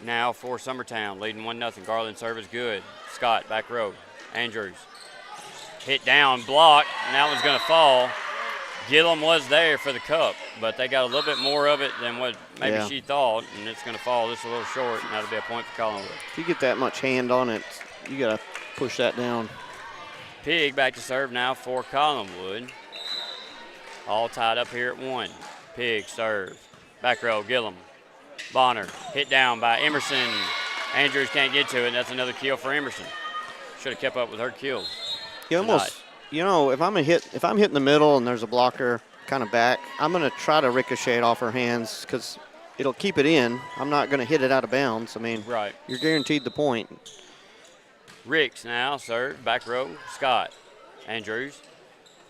Now for Summertown, leading 1-0. Garland serve is good. Scott, back row. Andrews. Hit down, blocked, and that one's going to fall. Gillum was there for the cup, but they got a little bit more of it than what maybe she thought, and it's going to fall just a little short, and that'll be a point for Collinwood. If you get that much hand on it, you got to push that down. Pig back to serve now for Collinwood. All tied up here at 1. Pig serve. Back row, Gillum. Bonner, hit down by Emerson. Andrews can't get to it, and that's another kill for Emerson. Should have kept up with her kills. You almost, you know, if I'm hitting the middle and there's a blocker kind of back, I'm going to try to ricochet it off her hands because it'll keep it in. I'm not going to hit it out of bounds. I mean, you're guaranteed the point. Ricks now serve, back row, Scott. Andrews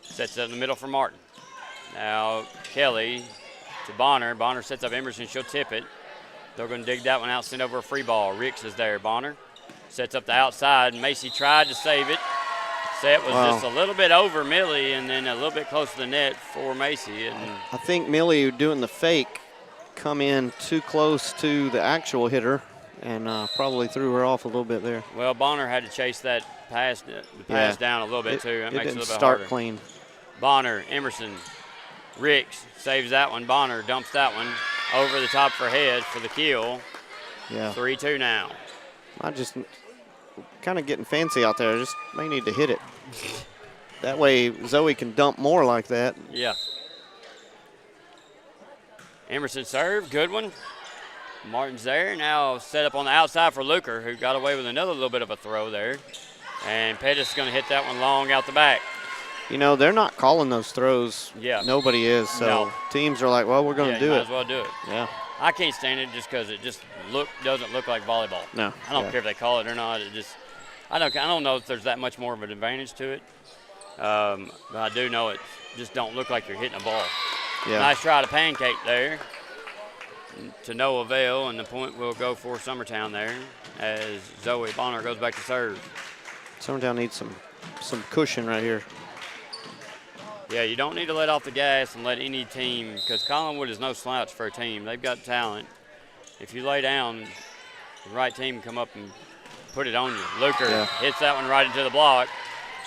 sets it in the middle for Martin. Now Kelly to Bonner. Bonner sets up Emerson. She'll tip it. They're going to dig that one out, send over a free ball. Ricks is there. Bonner sets up the outside. Macy tried to save it. Set was just a little bit over Millie and then a little bit close to the net for Macy. And I think Millie, doing the fake, come in too close to the actual hitter and probably threw her off a little bit there. Well, Bonner had to chase that pass, down a little bit too. That makes it a little bit start harder. Clean. Bonner, Emerson, Ricks saves that one. Bonner dumps that one over the top of her head for the kill. Yeah. 3-2 now. I just kind of getting fancy out there. Just may need to hit it. That way Zoe can dump more like that. Yeah. Emerson serve, good one. Martin's there. Now set up on the outside for Luker, who got away with another little bit of a throw there. And Pettis is going to hit that one long out the back. You know, they're not calling those throws. Yeah. Nobody is. So teams are like, well, we're going to do it. Might as well do it. Yeah. I can't stand it just because it just doesn't look like volleyball. No. I don't care if they call it or not. It just I don't know if there's that much more of an advantage to it. But I do know it just don't look like you're hitting a ball. Yeah. Nice try to pancake there to no avail, and the point will go for Summertown there as Zoe Bonner goes back to serve. Summertown needs some cushion right here. Yeah, you don't need to let off the gas and let any team, because Collinwood is no slouch for a team. They've got talent. If you lay down, the right team can come up and put it on you. Luker hits that one right into the block,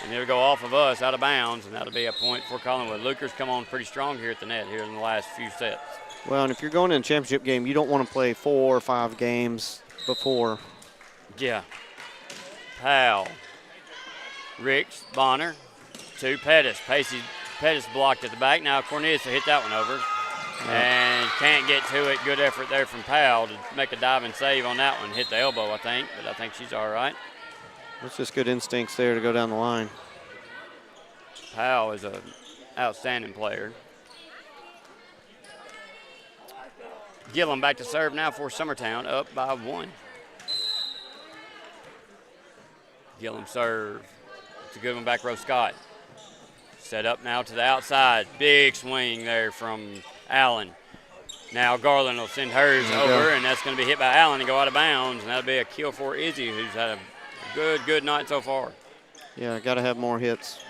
and it'll go off of us out of bounds, and that'll be a point for Collinwood. Luker's come on pretty strong here at the net here in the last few sets. Well, and if you're going in a championship game, you don't want to play 4 or 5 games before. Yeah. Powell. Ricks, Bonner, to Pettis. Pettis blocked at the back. Now Cornelius will hit that one over. And can't get to it. Good effort there from Powell to make a diving save on that one. Hit the elbow, I think, but I think she's all right. That's just good instincts there to go down the line. Powell is an outstanding player. Gillum back to serve now for Summertown, up by 1. Gillum serve. It's a good one back row, Scott. Set up now to the outside. Big swing there from Allen. Now Garland will send hers over, and that's going to be hit by Allen and go out of bounds, and that'll be a kill for Izzy, who's had a good night so far. Yeah, got to have more hits.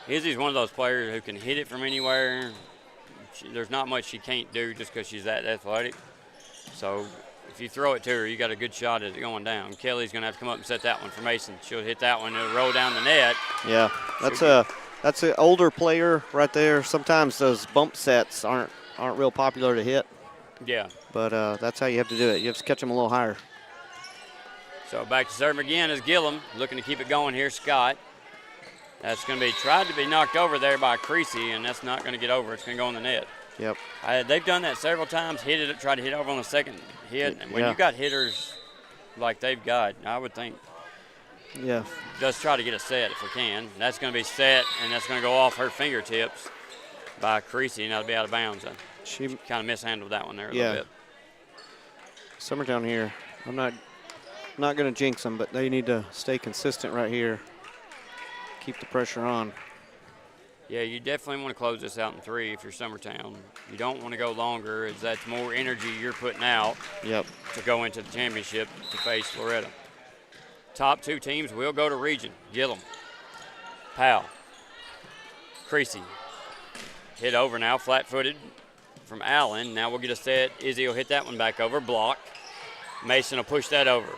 Izzy's one of those players who can hit it from anywhere. There's not much she can't do just because she's that athletic. So if you throw it to her, you got a good shot at it going down. Kelly's going to have to come up and set that one for Mason. She'll hit that one. It'll roll down the net. Yeah, that's an older player right there. Sometimes those bump sets aren't real popular to hit. Yeah. But that's how you have to do it. You have to catch them a little higher. So back to serve again is Gillum, looking to keep it going here. Scott. That's going to be tried to be knocked over there by Creasy, and that's not going to get over. It's going to go in the net. Yep. They've done that several times. Tried to hit over on the second hit. And when you got hitters like they've got, I would think. Yeah. Just try to get a set if we can. That's going to be set, and that's going to go off her fingertips by Creasy, and that'll be out of bounds. She kind of mishandled that one there a little bit. Summertown here. I'm not going to jinx them, but they need to stay consistent right here. Keep the pressure on. Yeah, you definitely want to close this out in 3 if you're Summertown. You don't want to go longer, as that's more energy you're putting out to go into the championship to face Loretto. Top 2 teams will go to region. Gillum, Powell, Creasy. Hit over now, flat-footed from Allen. Now we'll get a set. Izzy will hit that one back over, block. Mason will push that over.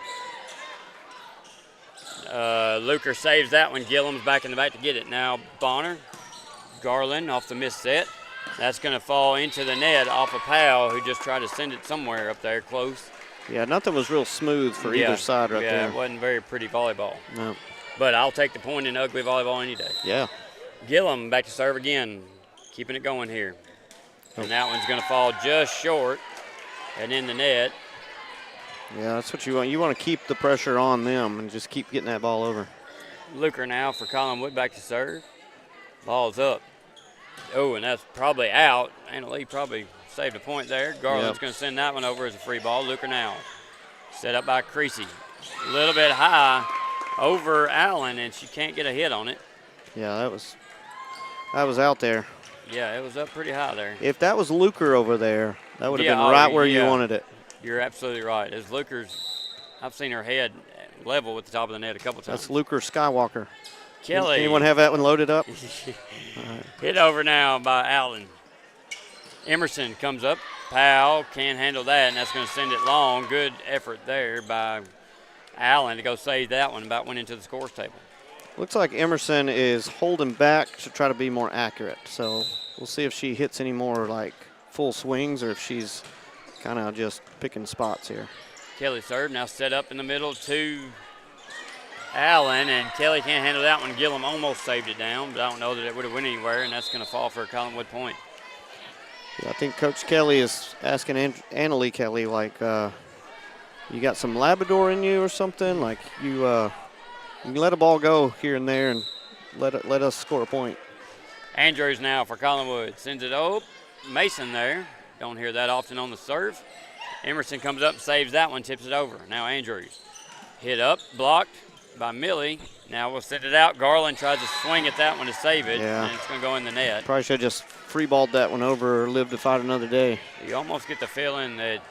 Luker saves that one. Gillum's back in the back to get it. Now Bonner, Garland off the missed set. That's going to fall into the net off of Powell, who just tried to send it somewhere up there close. Yeah, nothing was real smooth for either side right there. Yeah, it wasn't very pretty volleyball. No. But I'll take the point in ugly volleyball any day. Yeah. Gillum back to serve again, keeping it going here. And that one's going to fall just short and in the net. Yeah, that's what you want. You want to keep the pressure on them and just keep getting that ball over. Luker now for Collinwood back to serve. Ball's up. Oh, and that's probably out. Anna Lee probably saved a point there. Garland's going to send that one over as a free ball. Luker now. Set up by Creasy. A little bit high over Allen, and she can't get a hit on it. Yeah, that was out there. Yeah, it was up pretty high there. If that was Luker over there, that would have been right where you wanted it. You're absolutely right. As Luker's, I've seen her head level with the top of the net a couple times. That's Luker Skywalker. Kelly. Anyone have that one loaded up? Hit over now by Allen. Emerson comes up. Powell can't handle that, and that's going to send it long. Good effort there by Allen to go save that one. About went into the scores table. Looks like Emerson is holding back to try to be more accurate. So we'll see if she hits any more like full swings or if she's kind of just picking spots here. Kelly serve now set up in the middle to Allen, and Kelly can't handle that one. Gillum almost saved it down, but I don't know that it would have went anywhere, and that's going to fall for a Collinwood point. Yeah, I think Coach Kelly is asking Anna Lee Kelly, like, you got some Labrador in you or something? Like, you can let a ball go here and there and let us score a point. Andrews now for Collinwood. Sends it up. Mason there. Don't hear that often on the serve. Emerson comes up, saves that one, tips it over. Now Andrews. Hit up, blocked by Millie. Now we'll send it out. Garland tries to swing at that one to save it, and it's going to go in the net. Probably should have just free-balled that one over or lived to fight another day. You almost get the feeling that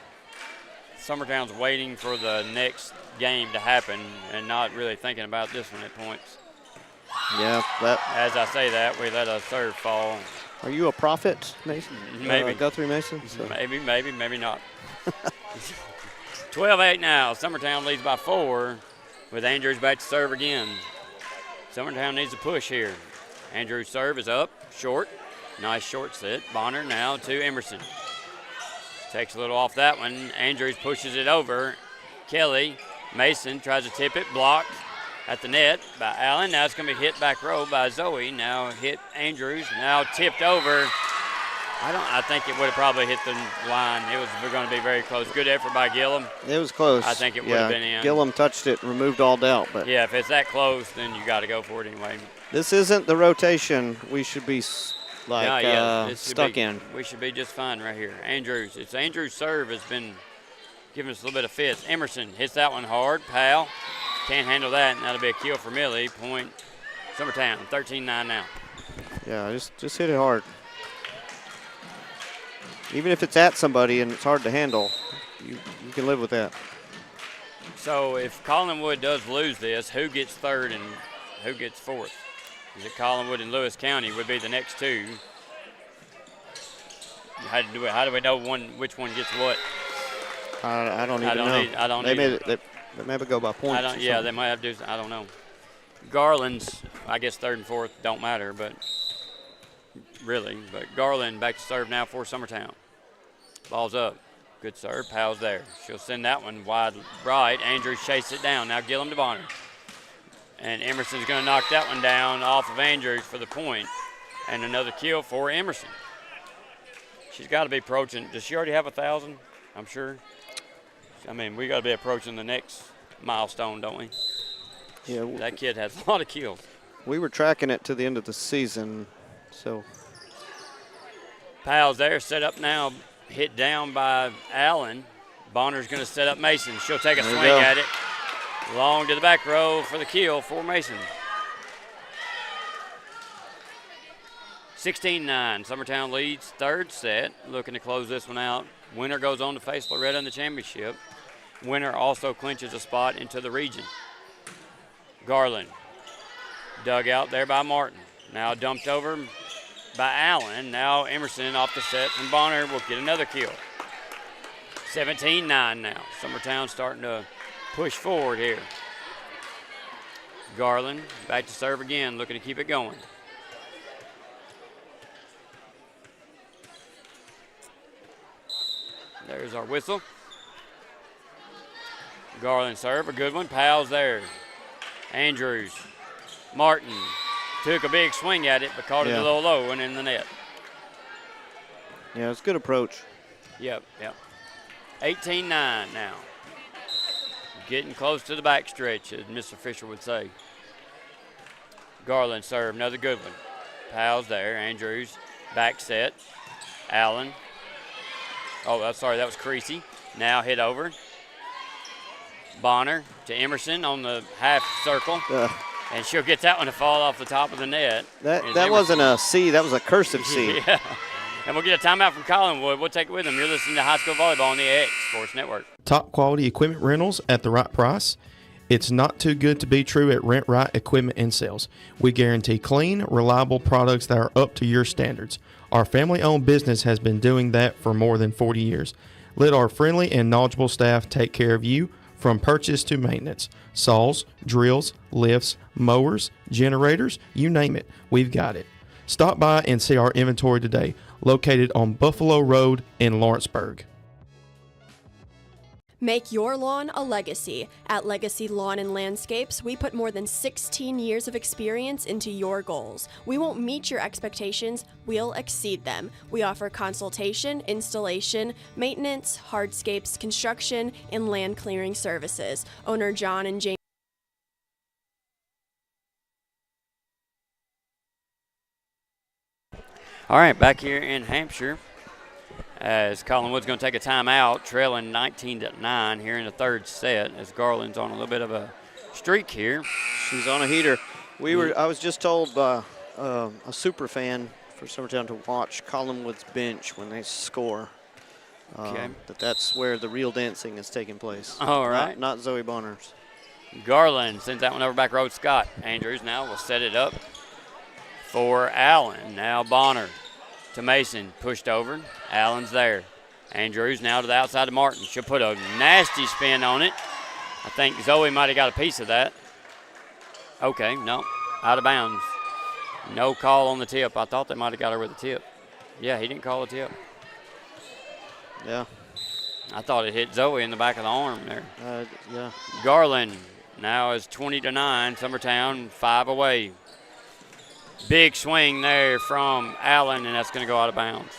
Summertown's waiting for the next game to happen and not really thinking about this one at points. Yeah, that. As I say that, we let a serve fall. Are you a prophet, Mason? Maybe. Guthrie Mason? So. Maybe not. 12-8 now. Summertown leads by 4 with Andrews back to serve again. Summertown needs a push here. Andrews' serve is up, short. Nice short set. Bonner now to Emerson. Takes a little off that one. Andrews pushes it over. Kelly, Mason tries to tip it, blocked at the net by Allen. Now it's going to be hit back row by Zoe. Now hit Andrews. Now tipped over. I think it would have probably hit the line. It was going to be very close. Good effort by Gillum. It was close. I think it would have been in. Gillum touched it, removed all doubt. But yeah, if it's that close, then you got to go for it anyway. This isn't the rotation we should be stuck in. We should be just fine right here. Andrews. It's Andrews' serve has been giving us a little bit of fits. Emerson hits that one hard. Powell can't handle that, and that'll be a kill for Millie. Point Summertown, 13-9 now. Yeah, just hit it hard. Even if it's at somebody and it's hard to handle, you can live with that. So if Collinwood does lose this, who gets third and who gets fourth? Is it Collinwood and Lewis County would be the next two? How do we know which one gets what? I don't even know. I don't they either. They maybe go by points. They might have to. I don't know. Garland's, I guess third and fourth don't matter, but Garland back to serve now for Summertown. Ball's up. Good serve. Powell's there. She'll send that one wide right. Andrews chases it down. Now Gillum to Bonner. And Emerson's going to knock that one down off of Andrews for the point. And another kill for Emerson. She's got to be approaching. Does she already have 1,000? I'm sure. I mean, we got to be approaching the next milestone, don't we? Yeah. That kid has a lot of kills. We were tracking it to the end of the season, so. Powell's there, set up now, hit down by Allen. Bonner's going to set up Mason. She'll take a swing at it. Long to the back row for the kill for Mason. 16-9, Summertown leads third set. Looking to close this one out. Winner goes on to face Loretta in the championship. Winner also clinches a spot into the region. Garland, dug out there by Martin. Now dumped over by Allen. Now Emerson off the set from Bonner will get another kill. 17-9 now. Summertown starting to push forward here. Garland back to serve again, looking to keep it going. There's our whistle. Garland serve, a good one. Powell's there. Andrews. Martin took a big swing at it, but caught it a little low and in the net. Yeah, it's a good approach. Yep. 18-9 now. Getting close to the backstretch, as Mr. Fisher would say. Garland serve, another good one. Powell's there. Andrews, back set. Allen. Oh, sorry, that was Creasy. Now hit over. Bonner to Emerson on the half circle. And she'll get that one to fall off the top of the net. That wasn't a C, that was a cursive C. Yeah. And we'll get a timeout from Collinwood. We'll take it with them. You're listening to High School Volleyball on the AX Sports Network. Top quality equipment rentals at the right price. It's not too good to be true at Rent Right Equipment and Sales. We guarantee clean, reliable products that are up to your standards. Our family-owned business has been doing that for more than 40 years. Let our friendly and knowledgeable staff take care of you from purchase to maintenance. Saws, drills, lifts, mowers, generators, you name it, we've got it. Stop by and see our inventory today, located on Buffalo Road in Lawrenceburg. Make your lawn a legacy. At Legacy Lawn and Landscapes, we put more than 16 years of experience into your goals. We won't meet your expectations, we'll exceed them. We offer consultation, installation, maintenance, hardscapes, construction, and land clearing services. Owner John and James. All right, back here in Hampshire, as Collinwood's going to take a timeout, trailing 19-9 here in the third set, as Garland's on a little bit of a streak here. She's on a heater. I was just told by a super fan for Summertown to watch Collinwood's bench when they score. That's where the real dancing is taking place. All right. Not Zoe Bonner's. Garland sends that one over back road. Scott Andrews now will set it up for Allen. Now Bonner to Mason, pushed over. Allen's there. Andrews now to the outside of Martin. She'll put a nasty spin on it. I think Zoe might have got a piece of that. Okay, no, out of bounds. No call on the tip. I thought they might have got her with a tip. Yeah, he didn't call a tip. Yeah. I thought it hit Zoe in the back of the arm there. Yeah. Garland now is 20-9. Summertown 5 away. Big swing there from Allen, and that's going to go out of bounds.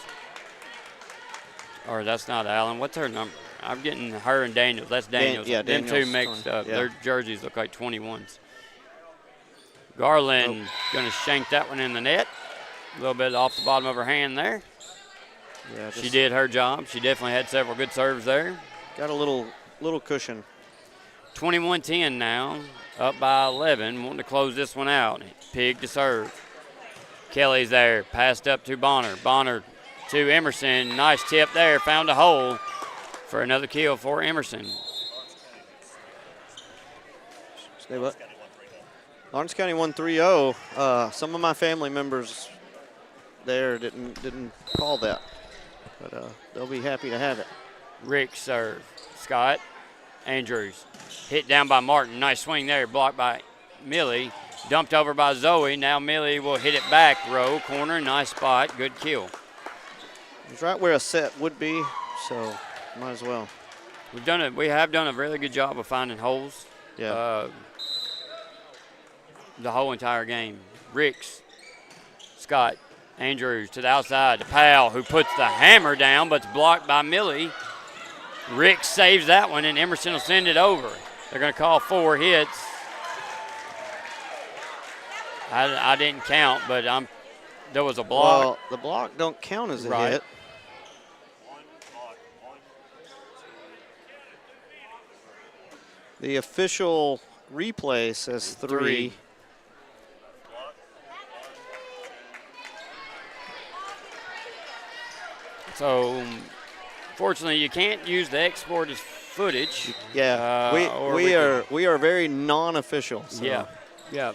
Or that's not Allen. What's her number? I'm getting her and Daniels. That's Daniels. Yeah, Them Daniels. two mixed up. Yeah. Their jerseys look like 21s. Garland going to shank that one in the net. A little bit off the bottom of her hand there. Yeah, she did her job. She definitely had several good serves there. Got a little cushion. 21-10 now, up by 11, wanting to close this one out. Pig to serve. Kelly's there, passed up to Bonner. Bonner to Emerson. Nice tip there, found a hole for another kill for Emerson. Stay what? Lawrence County won 3-0. Some of my family members there didn't call that, but they'll be happy to have it. Rick serve. Scott Andrews hit down by Martin. Nice swing there, blocked by Millie. Dumped over by Zoe. Now Millie will hit it back. Row, corner, nice spot. Good kill. It's right where a set would be, so might as well. We have done a really good job of finding holes. Yeah. The whole entire game. Ricks, Scott, Andrews to the outside to Powell, who puts the hammer down, but it's blocked by Millie. Ricks saves that one, and Emerson will send it over. They're going to call 4 hits. I didn't count, but there was a block. Well, the block don't count as a Right. hit. The official replay says 3. So, fortunately, you can't use the exported footage. Yeah, we are very non-official. So. Yeah.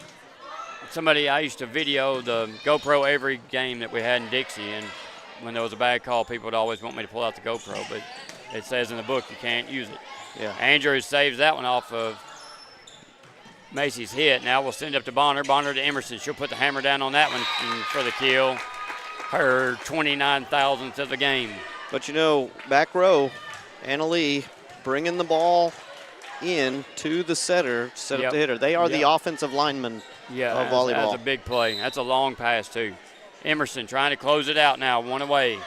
I used to video the GoPro every game that we had in Dixie, and when there was a bad call, people would always want me to pull out the GoPro, but it says in the book you can't use it. Yeah. Andrews saves that one off of Macy's hit. Now we'll send it up to Bonner. Bonner to Emerson. She'll put the hammer down on that one for the kill. Her 29,000th of the game. But you know, back row, Anna Lee bringing the ball in to the setter to set up the hitter. They are the offensive linemen of volleyball. That's a big play. That's a long pass, too. Emerson trying to close it out now, one away.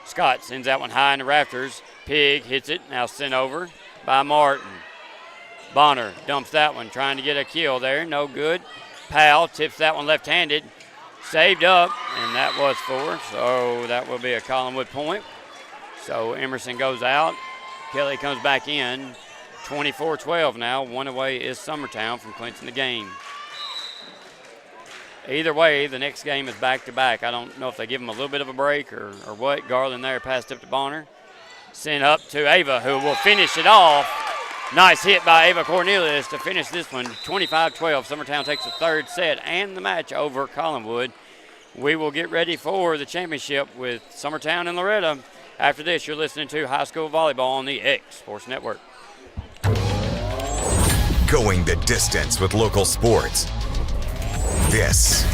Scott sends that one high in the rafters. Pig hits it, now sent over by Martin. Bonner dumps that one, trying to get a kill there, no good. Powell tips that one left-handed. Saved up, and that was 4, so that will be a Collinwood point. So Emerson goes out. Kelly comes back in. 24-12 now. One away is Summertown from clinching the game. Either way, the next game is back-to-back. I don't know if they give them a little bit of a break or what. Garland there passed up to Bonner. Sent up to Ava, who will finish it off. Nice hit by Ava Cornelius to finish this one. 25-12. Summertown takes the third set and the match over Collinwood. We will get ready for the championship with Summertown and Loretta. After this, you're listening to High School Volleyball on the X Sports Network. Going the distance with local sports. This